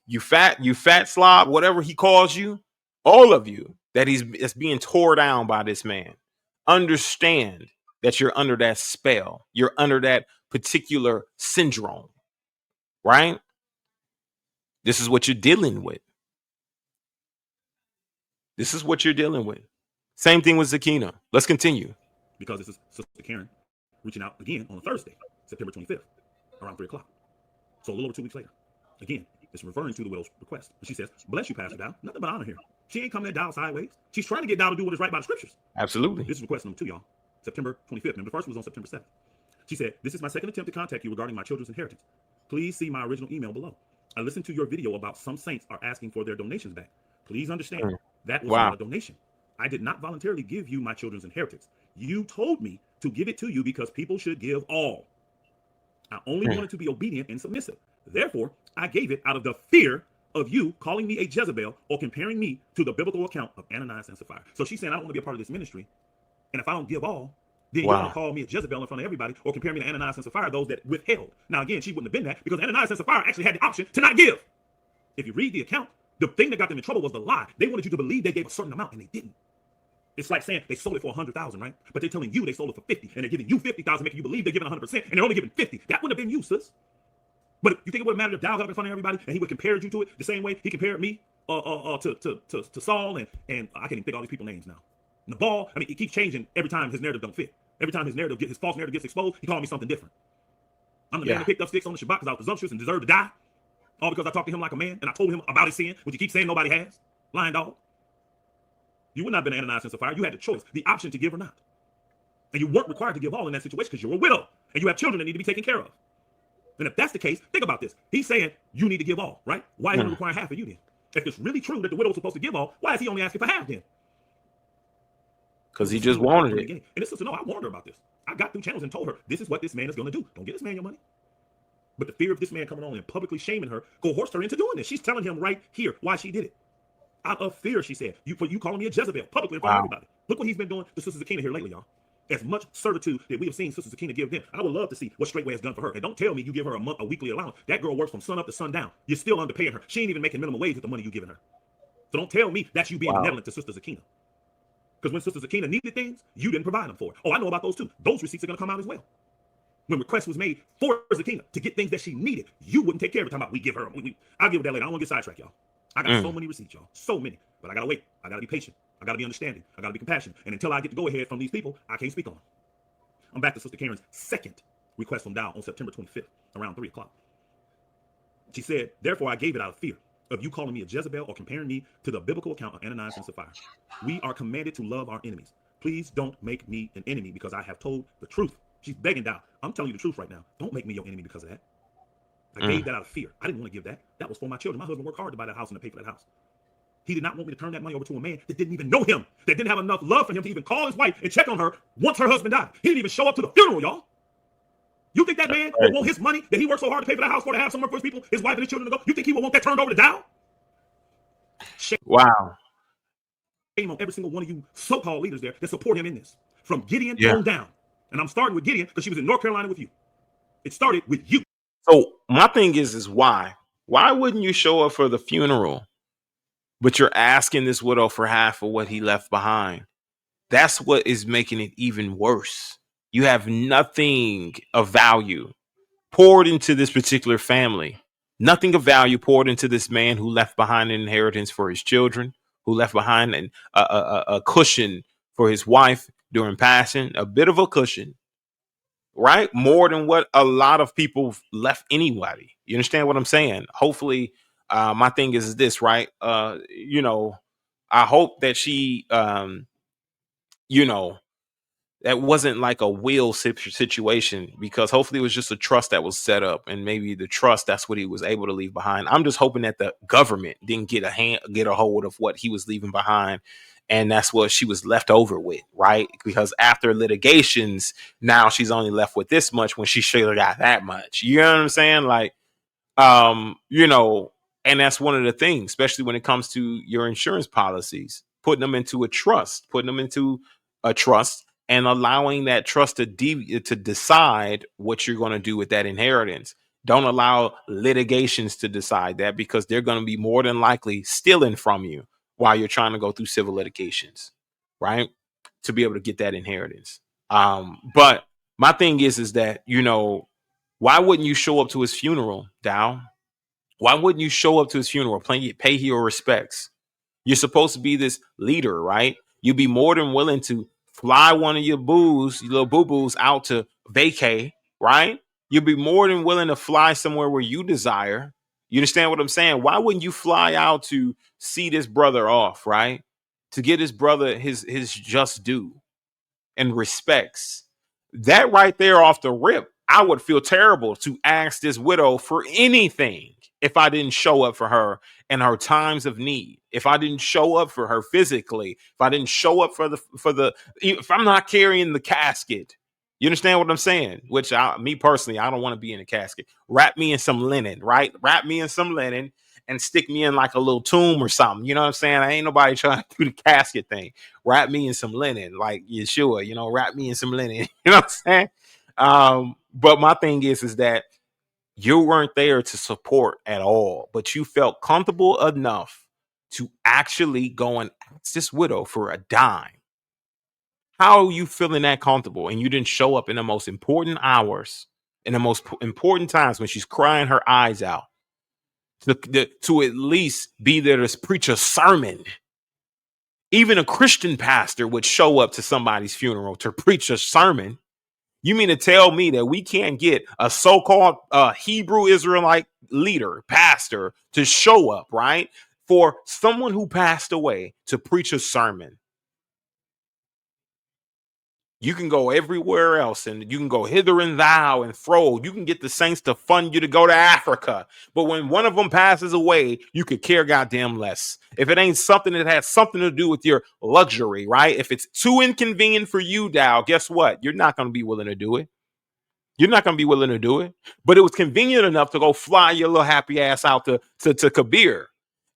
you fat slob, whatever he calls you, all of you that's being tore down by this man, understand that you're under that spell. You're under that particular syndrome, right? This is what you're dealing with. This is what you're dealing with. Same thing with Zakina. Let's continue. Because this is Sister Karen reaching out again on a Thursday, September 25th, around 3 o'clock. So a little over 2 weeks later. Again, it's referring to the widow's request. And she says, bless you, Pastor Dowell. Nothing but honor here. She ain't coming at Dowell sideways. She's trying to get Dowell to do what is right by the scriptures. Absolutely. This is request number 2, y'all. September 25th. Remember, the first was on September 7th. She said, this is my second attempt to contact you regarding my children's inheritance. Please see my original email below. I listened to your video about some saints are asking for their donations back. Please understand, that was not a donation. I did not voluntarily give you my children's inheritance. You told me to give it to you because people should give all. I only wanted to be obedient and submissive. Therefore, I gave it out of the fear of you calling me a Jezebel or comparing me to the biblical account of Ananias and Sapphira. So she's saying, I don't want to be a part of this ministry. And if I don't give all, then you want to call me a Jezebel in front of everybody or compare me to Ananias and Sapphira, those that withheld. Now, again, she wouldn't have been that because Ananias and Sapphira actually had the option to not give. If you read the account, the thing that got them in trouble was the lie. They wanted you to believe they gave a certain amount and they didn't. It's like saying they sold it for 100,000, right? But they're telling you they sold it for 50, and they're giving you 50,000, making you believe they're giving 100%, and they're only giving 50. That wouldn't have been you, sis. But you think it would have mattered if Dowell got up in front of everybody and he would compare you to it the same way he compared me to Saul and I can't even think all these people's names now. Nabal. I mean, it keeps changing every time his narrative don't fit. Every time his false narrative gets exposed, he called me something different. I'm the man that picked up sticks on the Shabbat because I was presumptuous and deserved to die. All because I talked to him like a man and I told him about his sin, which you keep saying nobody has. Lying dog. You would not have been Ananias and Sapphira. You had the choice, the option to give or not. And you weren't required to give all in that situation because you're a widow and you have children that need to be taken care of. And if that's the case, think about this. He's saying you need to give all, right? Why is he requiring half of you then? If it's really true that the widow was supposed to give all, why is he only asking for half then? Because he just wanted it. And this sister, no, I warned her about this. I got through channels and told her, this is what this man is going to do. Don't give this man your money. But the fear of this man coming on and publicly shaming her coerced her into doing this. She's telling him right here why she did it. Out of fear, she said. You calling me a Jezebel publicly in front of everybody. Look what he's been doing to Sister Zakina here lately, y'all. As much certitude that we have seen Sister Zakina give them. I would love to see what Straightway has done for her. And don't tell me you give her a weekly allowance. That girl works from sun up to sundown. You're still underpaying her. She ain't even making minimum wage with the money you're giving her. So don't tell me that's you being benevolent to Sister Zakina. Because when Sister Zakina needed things, you didn't provide them for her. Oh, I know about those too. Those receipts are going to come out as well. When request was made for Zakina to get things that she needed, you wouldn't take care of it. Talking about we give her. I'll give her that later. I don't want to get sidetracked, y'all. I got so many receipts, y'all. So many. But I got to wait. I got to be patient. I got to be understanding. I got to be compassionate. And until I get to go ahead from these people, I can't speak on them. I'm back to Sister Karen's second request from Dowell on September 25th, around 3 o'clock. She said, therefore, I gave it out of fear of you calling me a Jezebel or comparing me to the biblical account of Ananias and Sapphira. We are commanded to love our enemies. Please don't make me an enemy because I have told the truth. She's begging Dowell. I'm telling you the truth right now. Don't make me your enemy because of that. I gave that out of fear. I didn't want to give that. That was for my children. My husband worked hard to buy that house and to pay for that house. He did not want me to turn that money over to a man that didn't even know him, that didn't have enough love for him to even call his wife and check on her once her husband died. He didn't even show up to the funeral, y'all. You think that man would want his money that he worked so hard to pay for that house for to have somewhere for his people, his wife and his children to go? You think he would want that turned over to Dowell? Wow. Shame on every single one of you so-called leaders there that support him in this. From Gideon on down. And I'm starting with Gideon because she was in North Carolina with you. It started with you. So my thing is why? Why wouldn't you show up for the funeral? But you're asking this widow for half of what he left behind. That's what is making it even worse. You have nothing of value poured into this particular family. Nothing of value poured into this man who left behind an inheritance for his children, who left behind a cushion for his wife during passing, a bit of a cushion, right? More than what a lot of people left anybody. You understand what I'm saying? Hopefully, my thing is this, right? I hope that she, that wasn't like a will situation, because hopefully it was just a trust that was set up, and maybe the trust, that's what he was able to leave behind. I'm just hoping that the government didn't get a hold of what he was leaving behind, and that's what she was left over with, right? Because after litigations, now she's only left with this much when she should have got that much. You know what I'm saying? Like, And that's one of the things, especially when it comes to your insurance policies, putting them into a trust, and allowing that trust to decide what you're going to do with that inheritance. Don't allow litigations to decide that, because they're going to be more than likely stealing from you while you're trying to go through civil litigations, right? To be able to get that inheritance. But my thing is that, why wouldn't you show up to his funeral, Dow? Why wouldn't you show up to his funeral, pay your respects? You're supposed to be this leader, right? You'd be more than willing to fly one of your little boo-boos out to vacay, right? You'd be more than willing to fly somewhere where you desire. You understand what I'm saying? Why wouldn't you fly out to see this brother off, right? To get his brother his just due and respects. That right there off the rip, I would feel terrible to ask this widow for anything if I didn't show up for her in her times of need. If I didn't show up for her physically, if I didn't show up if I'm not carrying the casket. You understand what I'm saying? Which me personally, I don't want to be in a casket. Wrap me in some linen, right? Wrap me in some linen and stick me in like a little tomb or something. You know what I'm saying? I ain't nobody trying to do the casket thing. Wrap me in some linen, like Yeshua, wrap me in some linen. You know what I'm saying? But my thing is that you weren't there to support at all, but you felt comfortable enough to actually go and ask this widow for a dime. How are you feeling that comfortable? And you didn't show up in the most important hours, in the most important times when she's crying her eyes out, to at least be there to preach a sermon. Even a Christian pastor would show up to somebody's funeral to preach a sermon. You mean to tell me that we can't get a so-called Hebrew Israelite leader, pastor, to show up, right, for someone who passed away to preach a sermon? You can go everywhere else, and you can go hither and thou and fro. You can get the saints to fund you to go to Africa. But when one of them passes away, you could care goddamn less. If it ain't something that has something to do with your luxury, right? If it's too inconvenient for you, Dow, guess what? You're not going to be willing to do it. You're not going to be willing to do it. But it was convenient enough to go fly your little happy ass out to Kabir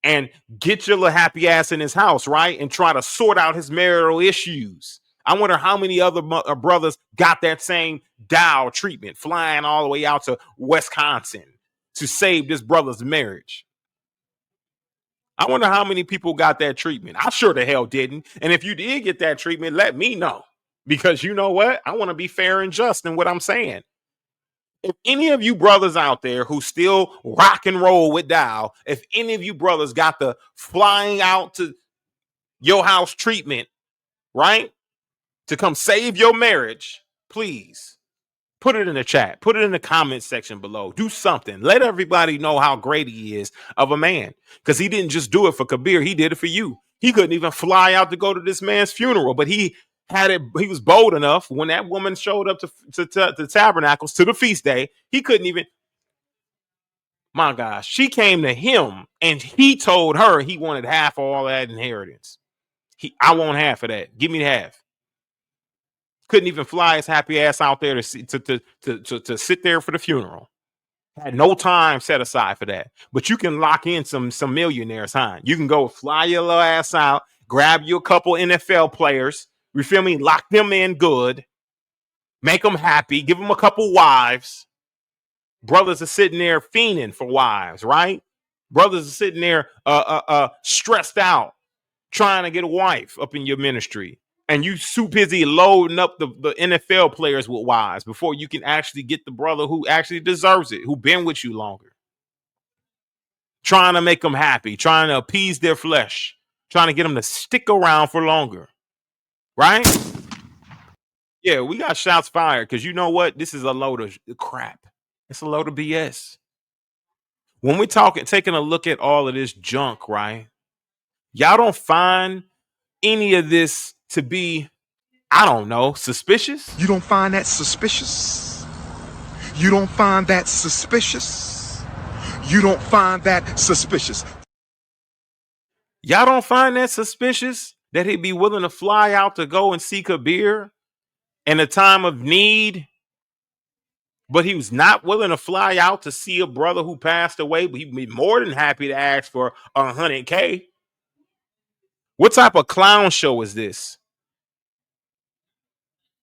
and get your little happy ass in his house, right? And try to sort out his marital issues. I wonder how many other brothers got that same Dow treatment, flying all the way out to Wisconsin to save this brother's marriage. I wonder how many people got that treatment. I sure the hell didn't. And if you did get that treatment, let me know. Because you know what? I want to be fair and just in what I'm saying. If any of you brothers out there who still rock and roll with Dow, if any of you brothers got the flying out to your house treatment, right? To come save your marriage, please put it in the chat. Put it in the comment section below. Do something. Let everybody know how great he is of a man. Because he didn't just do it for Kabir. He did it for you. He couldn't even fly out to go to this man's funeral, but he had it. He was bold enough when that woman showed up to the tabernacles, to the feast day. He couldn't even. My gosh, she came to him and he told her he wanted half of all that inheritance. I want half of that. Give me half. Couldn't even fly his happy ass out there to sit there for the funeral. Had no time set aside for that. But you can lock in some millionaires, huh? You can go fly your little ass out, grab you a couple NFL players, you feel me? Lock them in good, make them happy, give them a couple wives. Brothers are sitting there fiending for wives, right? Brothers are sitting there stressed out, trying to get a wife up in your ministry. And you too busy loading up the NFL players with wives before you can actually get the brother who actually deserves it, who been with you longer. Trying to make them happy, trying to appease their flesh, trying to get them to stick around for longer. Right? Yeah, we got shots fired because you know what? This is a load of crap. It's a load of BS. When we're taking a look at all of this junk, right? Y'all don't find any of this to be, I don't know, suspicious? You don't find that suspicious? You don't find that suspicious? You don't find that suspicious? Y'all don't find that suspicious that he'd be willing to fly out to go and see Kabir in a time of need But he was not willing to fly out to see a brother who passed away, but he'd be more than happy to ask for $100K. What type of clown show is this?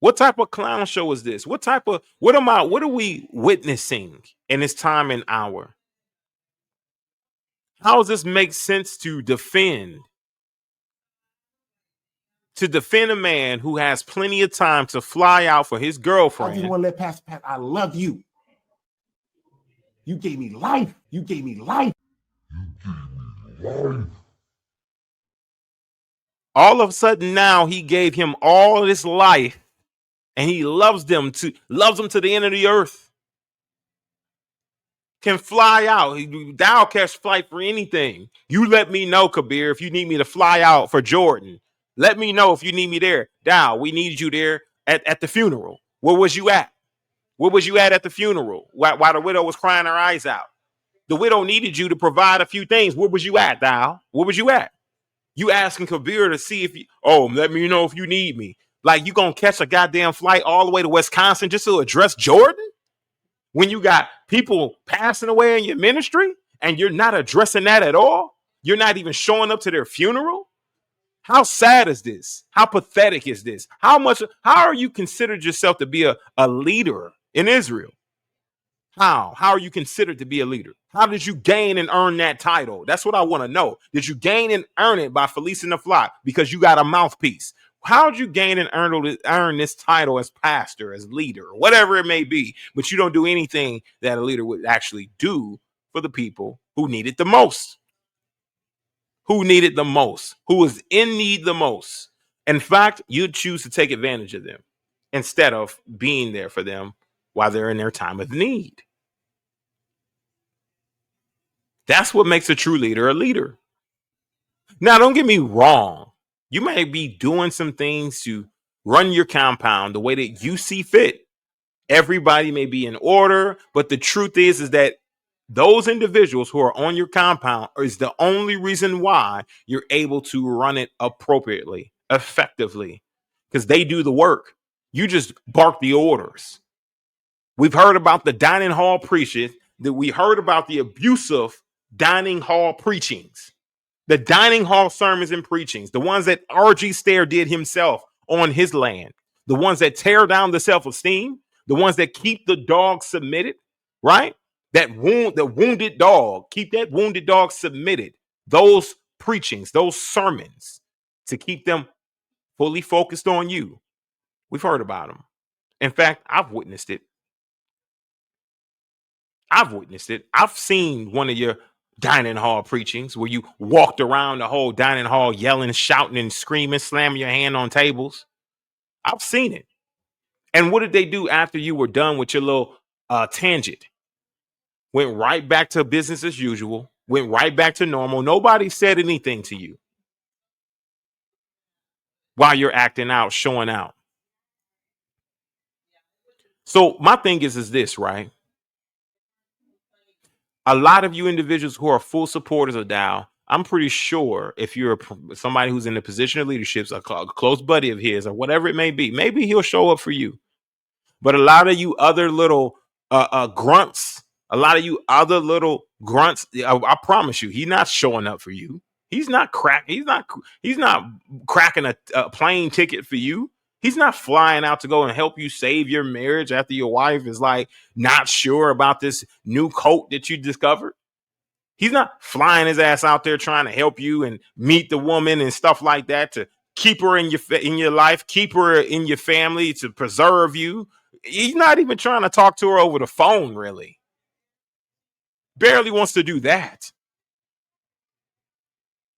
What type of clown show is this? What are we witnessing in this time and hour? How does this make sense to defend? To defend a man who has plenty of time to fly out for his girlfriend. I just want to let Pastor Pat, I love you. You gave me life. You gave me life. All of a sudden now he gave him all this life and he loves them to the end of the earth. Can fly out. Dowell catch flight for anything. You let me know, Kabir, if you need me to fly out for Jordan. Let me know if you need me there. Dowell, we need you there at the funeral. Where was you at? Where was you at the funeral? While the widow was crying her eyes out. The widow needed you to provide a few things. Where was you at, Dowell? Where was you at? You asking Kabir to see if you, let me know if you need me. Like you gonna catch a goddamn flight all the way to Wisconsin just to address Jordan? When you got people passing away in your ministry and you're not addressing that at all? You're not even showing up to their funeral? How sad is this? How pathetic is this? How are you considered yourself to be a leader in Israel? How are you considered to be a leader? How did you gain and earn that title? That's what I want to know. Did you gain and earn it by fleecing the flock because you got a mouthpiece? How did you gain and earn this title as pastor, as leader, whatever it may be, but you don't do anything that a leader would actually do for the people who need it the most? Who needed the most? Who was in need the most? In fact, you choose to take advantage of them instead of being there for them while they're in their time of need. That's what makes a true leader a leader. Now, don't get me wrong. You may be doing some things to run your compound the way that you see fit. Everybody may be in order, but the truth is that those individuals who are on your compound is the only reason why you're able to run it appropriately, effectively, because they do the work. You just bark the orders. We've heard about the dining hall preaching, that we heard about the abusive dining hall preachings, the dining hall sermons and preachings, the ones that R.G. Stair did himself on his land, the ones that tear down the self-esteem, the ones that keep the dog submitted, right? The wounded dog, keep that wounded dog submitted. Those preachings, those sermons, to keep them fully focused on you. We've heard about them. In fact, I've witnessed it. I've seen one of your dining hall preachings where you walked around the whole dining hall yelling, shouting, and screaming, slamming your hand on tables. I've seen it. And what did they do after you were done with your little tangent? Went right back to business as usual, went right back to normal. Nobody said anything to you while you're acting out, showing out. So my thing is this, right? A lot of you individuals who are full supporters of Dowell, I'm pretty sure if you're somebody who's in a position of leadership, a close buddy of his or whatever it may be, maybe he'll show up for you. But a lot of you other little grunts, I promise you, he's not showing up for you. He's not cracking a plane ticket for you. He's not flying out to go and help you save your marriage after your wife is like not sure about this new coat that you discovered. He's not flying his ass out there trying to help you and meet the woman and stuff like that to keep her in your life, keep her in your family, to preserve you. He's not even trying to talk to her over the phone, really. Barely wants to do that.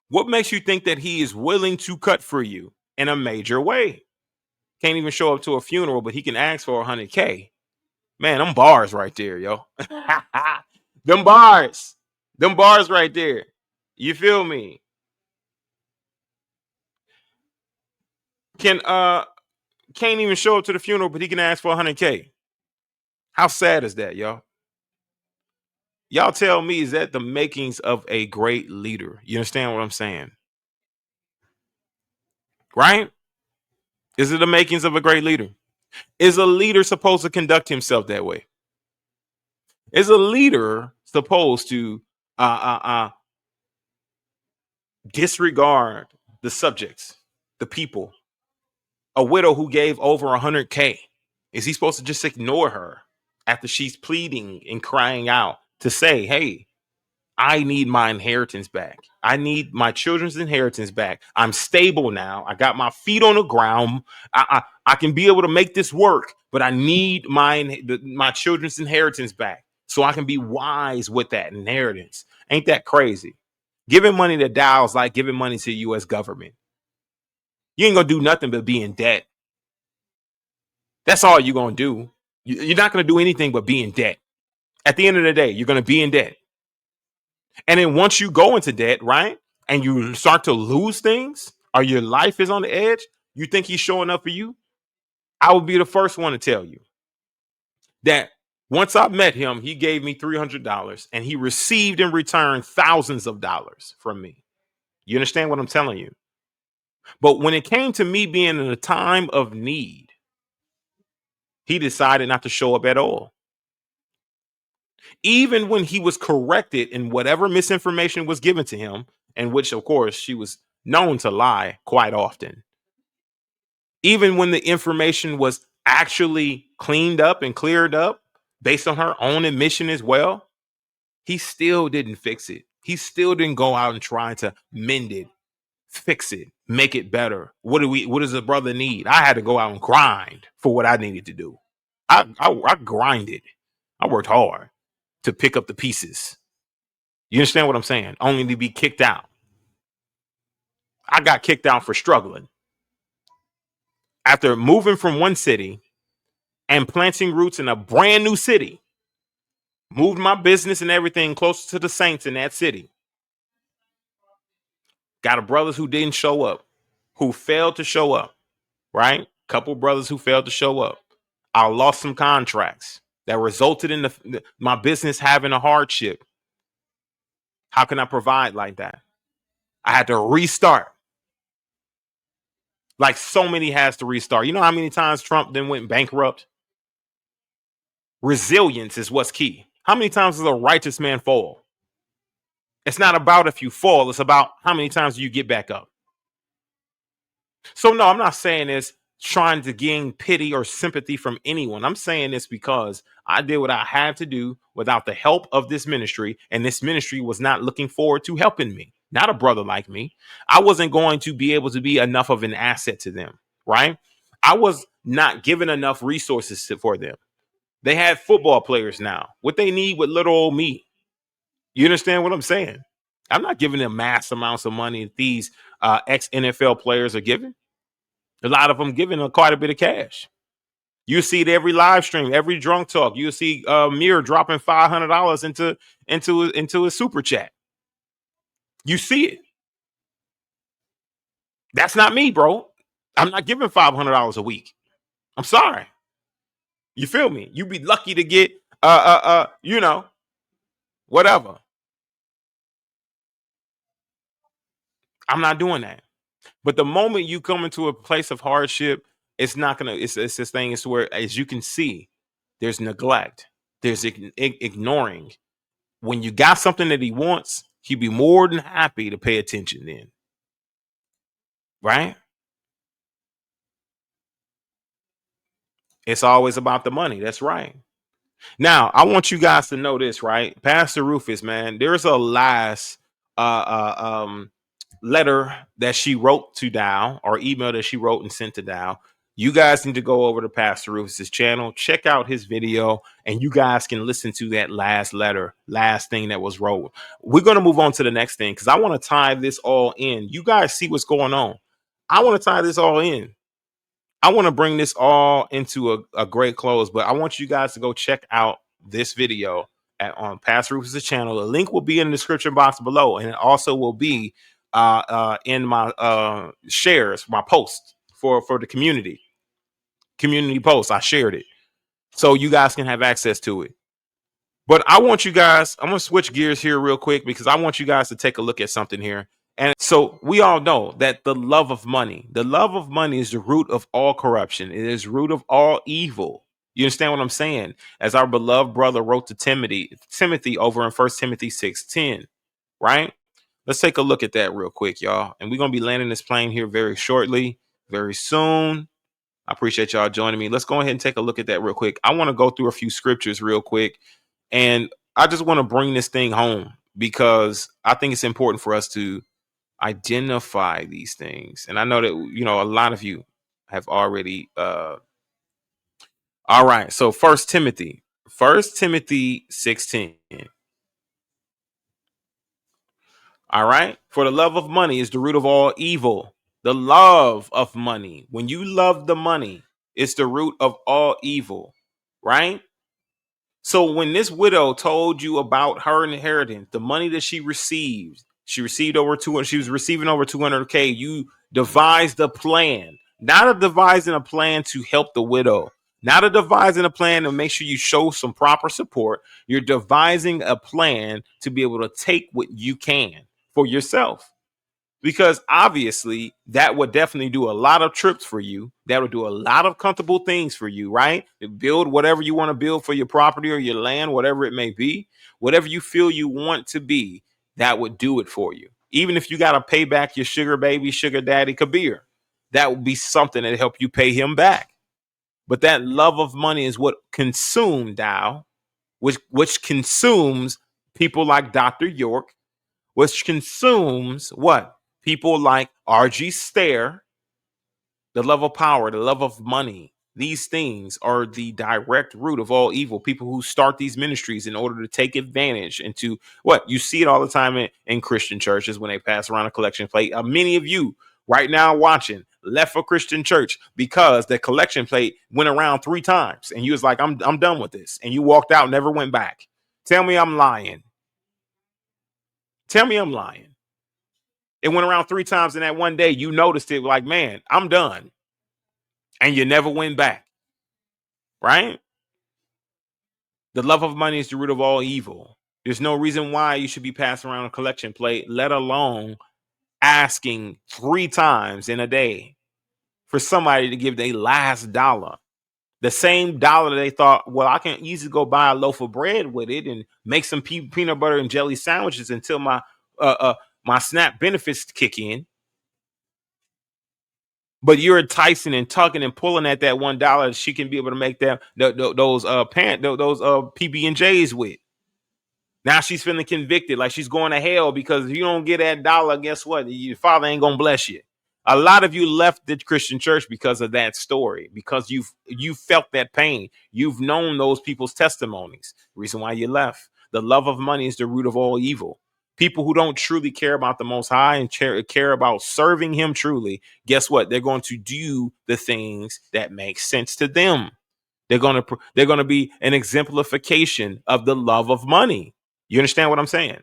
What makes you think that he is willing to cut for you in a major way? Can't even show up to a funeral, but he can ask for $100K. Man, them bars right there, yo. Them bars right there. You feel me? Can't even show up to the funeral, but he can ask for $100K. How sad is that, y'all? Y'all tell me, is that the makings of a great leader? You understand what I'm saying? Right? Is it the makings of a great leader? Is a leader supposed to conduct himself that way? Is a leader supposed to disregard the subjects, the people? A widow who gave over 100K, is he supposed to just ignore her after she's pleading and crying out to say, hey, I need my inheritance back. I need my children's inheritance back. I'm stable now. I got my feet on the ground. I can be able to make this work, but I need my children's inheritance back so I can be wise with that inheritance. Ain't that crazy? Giving money to Dowell's like giving money to the U.S. government. You ain't gonna do nothing but be in debt. That's all you're gonna do. You're not gonna do anything but be in debt. At the end of the day, you're gonna be in debt. And then once you go into debt, right, and you start to lose things, or your life is on the edge, you think he's showing up for you? I would be the first one to tell you that once I met him, he gave me $300 and he received in return thousands of dollars from me. You understand what I'm telling you? But when it came to me being in a time of need, he decided not to show up at all. Even when he was corrected in whatever misinformation was given to him, and which, of course, she was known to lie quite often. Even when the information was actually cleaned up and cleared up based on her own admission as well, he still didn't fix it. He still didn't go out and try to mend it, fix it, make it better. What does a brother need? I had to go out and grind for what I needed to do. I grinded. I worked hard to pick up the pieces. You understand what I'm saying? Only to be kicked out. I got kicked out for struggling. After moving from one city and planting roots in a brand new city, moved my business and everything closer to the saints in that city. Got a brothers who didn't show up, who failed to show up, right? Couple brothers who failed to show up. I lost some contracts that resulted in my business having a hardship. How can I provide like that? I had to restart. Like so many has to restart. You know how many times Trump then went bankrupt? Resilience is what's key. How many times does a righteous man fall? It's not about if you fall. It's about how many times do you get back up. So no, I'm not saying this trying to gain pity or sympathy from anyone. I'm saying this because I did what I had to do without the help of this ministry, and this ministry was not looking forward to helping me. Not a brother like me. I wasn't going to be able to be enough of an asset to them, right? I was not given enough resources for them. They had football players now. What they need with little old me. You understand what I'm saying? I'm not giving them mass amounts of money that these ex-NFL players are giving. A lot of them giving quite a bit of cash. You see it every live stream, every drunk talk. You see Mir dropping $500 into a super chat. You see it. That's not me, bro. I'm not giving $500 a week. I'm sorry. You feel me? You be lucky to get whatever. I'm not doing that. But the moment you come into a place of hardship, it's not gonna. It's this thing is where, as you can see, there's neglect. There's ignoring. When you got something that he wants, he'd be more than happy to pay attention. Then, right? It's always about the money. That's right. Now, I want you guys to know this, right? Pastor Rufus, man, there's a last letter that she wrote to Dowell, or email that she wrote and sent to Dowell. You guys need to go over to Pastor Rufus's channel, check out his video, and you guys can listen to that last letter, last thing that was wrote. We're going to move on to the next thing because I want to tie this all in. You guys see what's going on. I want to tie this all in. I want to bring this all into a great close, but I want you guys to go check out this video on Pastor Rufus' channel. The link will be in the description box below, and it also will be in my shares, my post for the community post. I shared it so you guys can have access to it. But I want you guys, I'm going to switch gears here real quick because I want you guys to take a look at something here. And so we all know that the love of money is the root of all corruption. It is the root of all evil. You understand what I'm saying? As our beloved brother wrote to Timothy over in 1 Timothy 6:10, right? Let's take a look at that real quick, y'all. And we're going to be landing this plane here very shortly, very soon. I appreciate y'all joining me. Let's go ahead and take a look at that real quick. I want to go through a few scriptures real quick. And I just want to bring this thing home because I think it's important for us to identify these things. And I know that, a lot of you have already, all right. So First Timothy 6:10. All right. For the love of money is the root of all evil. The love of money. When you love the money, it's the root of all evil. Right. So when this widow told you about her inheritance, the money that she received over 200, she was receiving over 200K. You devised a plan, not a devising a plan to help the widow, not a devising a plan to make sure you show some proper support. You're devising a plan to be able to take what you can for yourself. Because obviously that would definitely do a lot of trips for you. That would do a lot of comfortable things for you, right? Build whatever you want to build for your property or your land, whatever it may be, whatever you feel you want to be, that would do it for you. Even if you got to pay back your sugar baby, sugar daddy Kabir, that would be something that help you pay him back. But that love of money is what consumed Dowell, which consumes people like Dr. York, which consumes what? People like R.G. Stair, the love of power, the love of money. These things are the direct root of all evil. People who start these ministries in order to take advantage into what? You see it all the time in Christian churches when they pass around a collection plate. Many of you right now watching left a Christian church because the collection plate went around 3 times and you was like, I'm done with this. And you walked out, never went back. Tell me I'm lying. Tell me I'm lying. It went around 3 times in that one day. You noticed it like, man, I'm done. And you never went back. Right? The love of money is the root of all evil. There's no reason why you should be passing around a collection plate, let alone asking 3 times in a day for somebody to give their last dollar. The same dollar they thought, well, I can easily go buy a loaf of bread with it and make some peanut butter and jelly sandwiches until my SNAP benefits kick in. But you're enticing and tugging and pulling at that $1 she can be able to make those PB&Js with. Now she's feeling convicted, like she's going to hell because if you don't get that dollar, guess what? Your father ain't gonna bless you. A lot of you left the Christian church because of that story, because you've felt that pain. You've known those people's testimonies. Reason why you left. The love of money is the root of all evil. People who don't truly care about the Most High and care about serving him truly, guess what? They're going to do the things that make sense to them. They're going to be an exemplification of the love of money. You understand what I'm saying?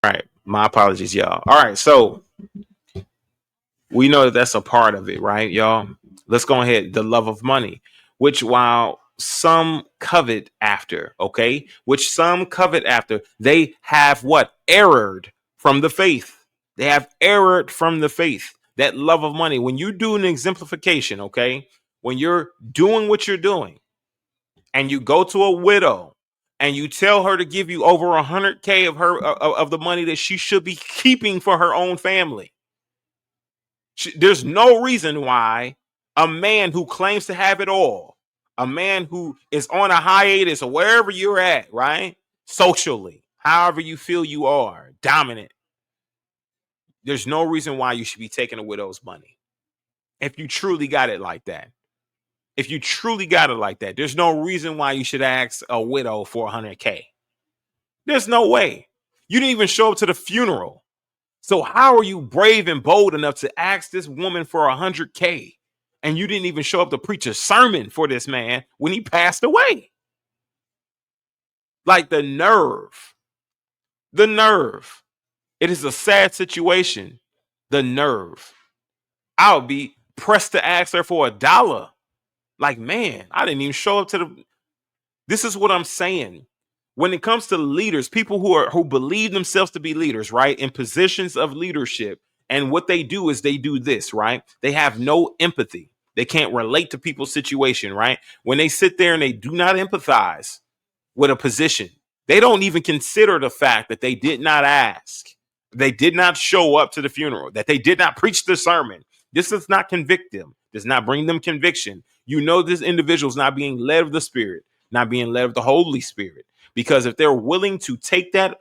All right. My apologies, y'all. All right. So we know that that's a part of it, right, y'all? Let's go ahead. The love of money, which while some covet after, okay, they have what? Erred from the faith. They have erred from the faith. That love of money. When you do an exemplification, okay, when you're doing what you're doing and you go to a widow and you tell her to give you over 100K of the money that she should be keeping for her own family. There's no reason why a man who claims to have it all, a man who is on a hiatus or wherever you're at, right? Socially, however you feel you are, dominant. There's no reason why you should be taking a widow's money. If you truly got it like that. There's no reason why you should ask a widow for 100K. There's no way. You didn't even show up to the funeral. So how are you brave and bold enough to ask this woman for 100K? And you didn't even show up to preach a sermon for this man when he passed away. Like the nerve. It is a sad situation. The nerve. I would be pressed to ask her for $1. Like, man, I didn't even show up to the. This is what I'm saying. When it comes to leaders, people who believe themselves to be leaders, right, in positions of leadership, And what they do is they do this, right? They have no empathy. They can't relate to people's situation, right? When they sit there and they do not empathize with a position, they don't even consider the fact that they did not ask, they did not show up to the funeral, that they did not preach the sermon. This does not convict them, does not bring them conviction. You know, this individual is not being led of the Spirit, not being led of the Holy Spirit. Because if they're willing to take that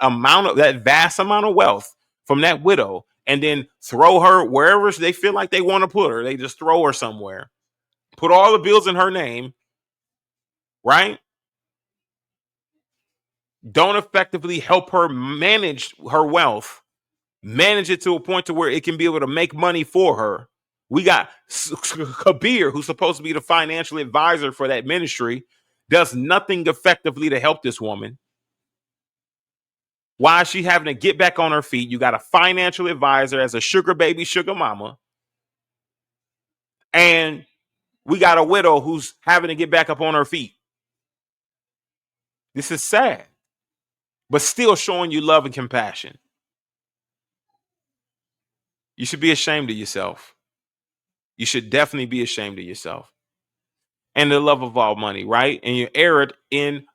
vast amount of wealth from that widow and then throw her wherever they feel like they want to put her, they just throw her somewhere, put all the bills in her name, right? Don't effectively help her manage her wealth, manage it to a point to where it can be able to make money for her. We got Kabir, who's supposed to be the financial advisor for that ministry, does nothing effectively to help this woman. Why is she having to get back on her feet? You got a financial advisor as a sugar baby, sugar mama. And we got a widow who's having to get back up on her feet. This is sad, but still showing you love and compassion. You should be ashamed of yourself. You should definitely be ashamed of yourself. And the love of all money, right? And you erred in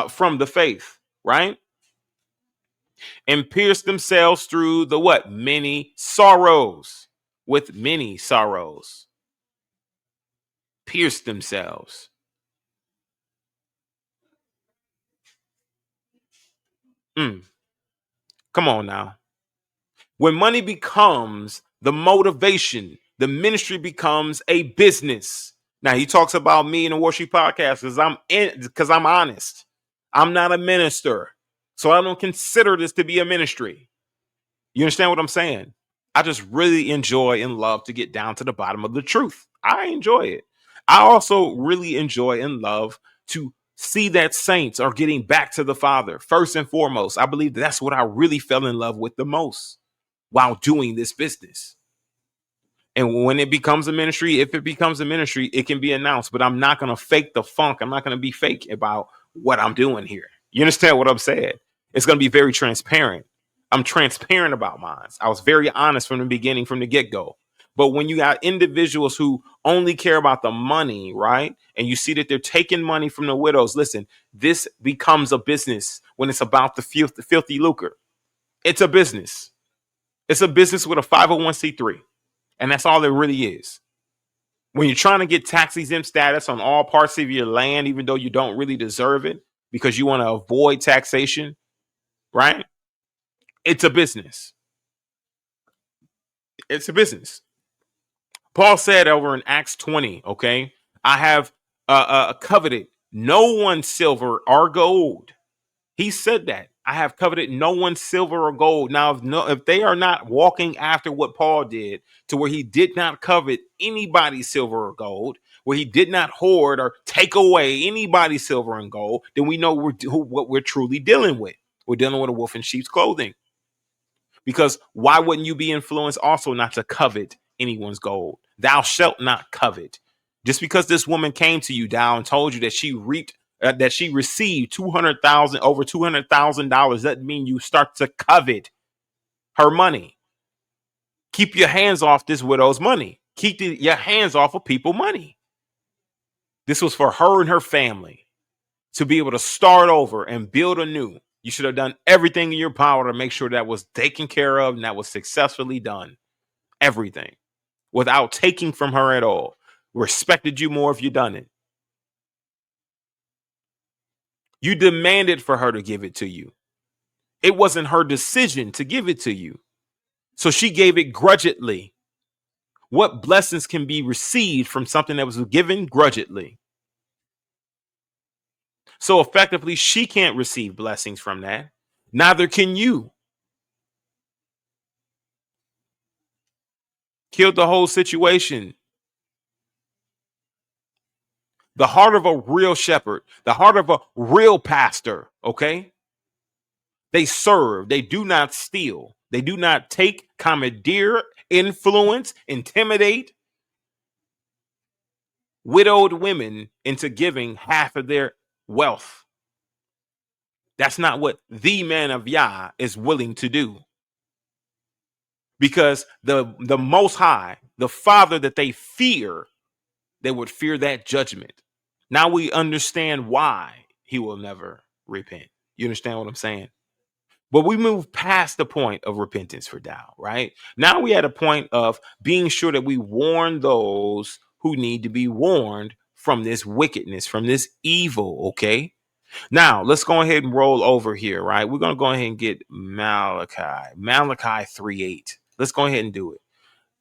from the faith, right? And pierced themselves through the what? Many sorrows. With many sorrows. Pierced themselves. Come on now. When money becomes the motivation, the ministry becomes a business. Now he talks about me in the Warsheep podcast because I'm honest. I'm not a minister, so I don't consider this to be a ministry. You understand what I'm saying? I just really enjoy and love to get down to the bottom of the truth. I enjoy it. I also really enjoy and love to see that saints are getting back to the Father. First and foremost, I believe that's what I really fell in love with the most while doing this business. And when it becomes a ministry, if it becomes a ministry, it can be announced, but I'm not going to fake the funk. I'm not going to be fake about what I'm doing here. You understand what I'm saying? It's going to be very transparent. I'm transparent about mine. I was very honest from the beginning, from the get-go. But when you got individuals who only care about the money, right? And you see that they're taking money from the widows. Listen, this becomes a business when it's about the filthy lucre. It's a business. It's a business with a 501c3. And that's all it really is. When you're trying to get tax exempt status on all parts of your land, even though you don't really deserve it because you want to avoid taxation, right? It's a business. It's a business. Paul said over in Acts 20, okay, I have coveted no one's silver or gold. He said that. I have coveted no one's silver or gold. Now, if they are not walking after what Paul did, to where he did not covet anybody's silver or gold, where he did not hoard or take away anybody's silver and gold, then we know what we're truly dealing with. We're dealing with a wolf in sheep's clothing. Because why wouldn't you be influenced also not to covet anyone's gold? Thou shalt not covet. Just because this woman came to you, Dowell, and told you that she received over $200,000, doesn't mean you start to covet her money. Keep your hands off this widow's money. Keep your hands off of people's money. This was for her and her family to be able to start over and build anew. You should have done everything in your power to make sure that was taken care of and that was successfully done. Everything. Without taking from her at all. Respected you more if you done it. You demanded for her to give it to you. It wasn't her decision to give it to you. So she gave it grudgingly. What blessings can be received from something that was given grudgingly? So effectively, she can't receive blessings from that. Neither can you. Killed the whole situation. The heart of a real shepherd, the heart of a real pastor, okay? They serve. They do not steal. They do not take, commandeer, influence, intimidate widowed women into giving half of their wealth. That's not what the man of Yah is willing to do. because the Most High, the Father that they would fear that judgment. Now we understand why he will never repent. You understand what I'm saying? But we move past the point of repentance for Dowell, right? Now we at a point of being sure that we warn those who need to be warned from this wickedness, from this evil, okay? Now, let's go ahead and roll over here, right? We're going to go ahead and get Malachi 3:8. Let's go ahead and do it.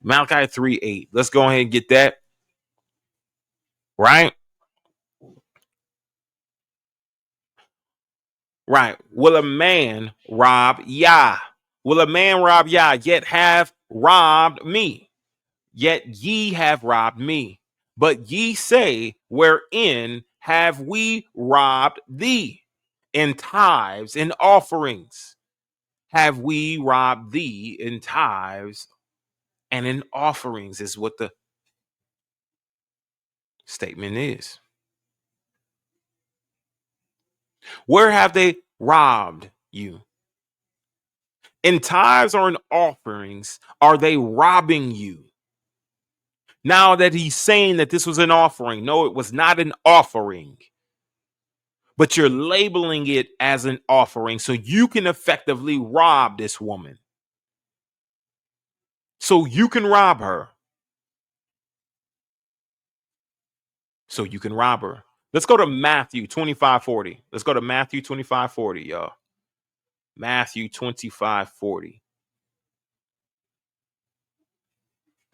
Malachi 3:8. Let's go ahead and get that, right? Right. Will a man rob Yah? Will a man rob Yah, yet have robbed me? Yet ye have robbed me. But ye say, wherein have we robbed thee? In tithes and offerings have we robbed thee. In tithes and in offerings is what the statement is. Where have they robbed you? In tithes or in offerings, are they robbing you? Now that he's saying that this was an offering, no, it was not an offering, but you're labeling it as an offering so you can effectively rob this woman. So you can rob her. So you can rob her. Let's go to Matthew 25:40. Let's go to Matthew 25:40, y'all. Matthew 25:40.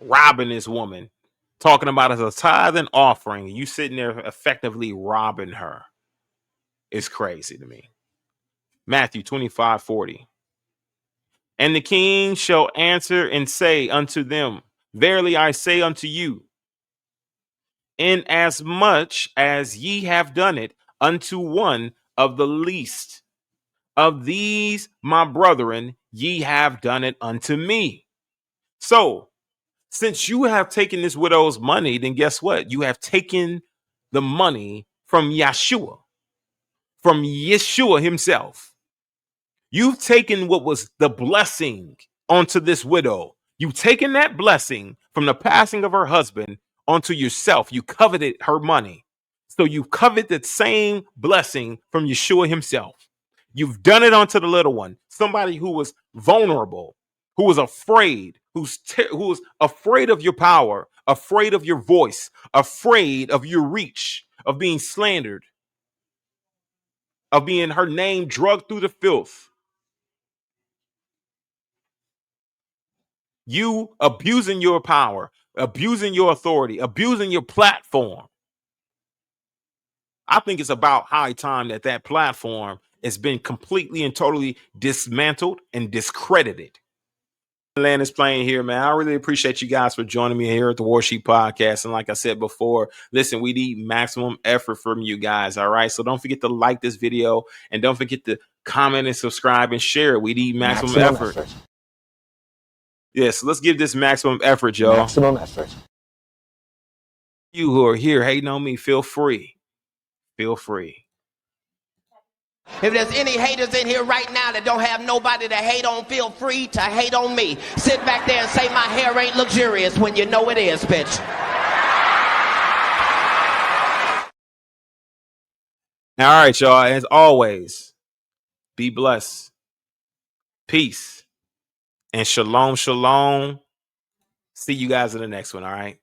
Robbing this woman. Talking about as a tithe and offering. You sitting there effectively robbing her. It's crazy to me. Matthew 25:40. And the king shall answer and say unto them, verily I say unto you, inasmuch as ye have done it unto one of the least of these my brethren, ye have done it unto me. So, since you have taken this widow's money, then guess what? You have taken the money from Yeshua, from Yeshua himself. You've taken what was the blessing onto this widow. You've taken that blessing from the passing of her husband onto yourself. You coveted her money. So you covet that same blessing from Yeshua himself. You've done it onto the little one, somebody who was vulnerable, who was afraid, who was afraid of your power, afraid of your voice, afraid of your reach, of being slandered, of being her name drugged through the filth. You abusing your power, abusing your authority, abusing your platform. I think it's about high time that that platform has been completely and totally dismantled and discredited. Land is playing here, man. I really appreciate you guys for joining me here at the Warsheep Podcast. And like I said before, listen, we need maximum effort from you guys. All right. So don't forget to like this video and don't forget to comment and subscribe and share it. We need maximum effort. Yes, let's give this maximum effort, y'all. Maximum effort. You who are here hating on me, feel free. Feel free. If there's any haters in here right now that don't have nobody to hate on, feel free to hate on me. Sit back there and say my hair ain't luxurious when you know it is, bitch. All right, y'all. As always, be blessed. Peace. And shalom, shalom. See you guys in the next one, all right?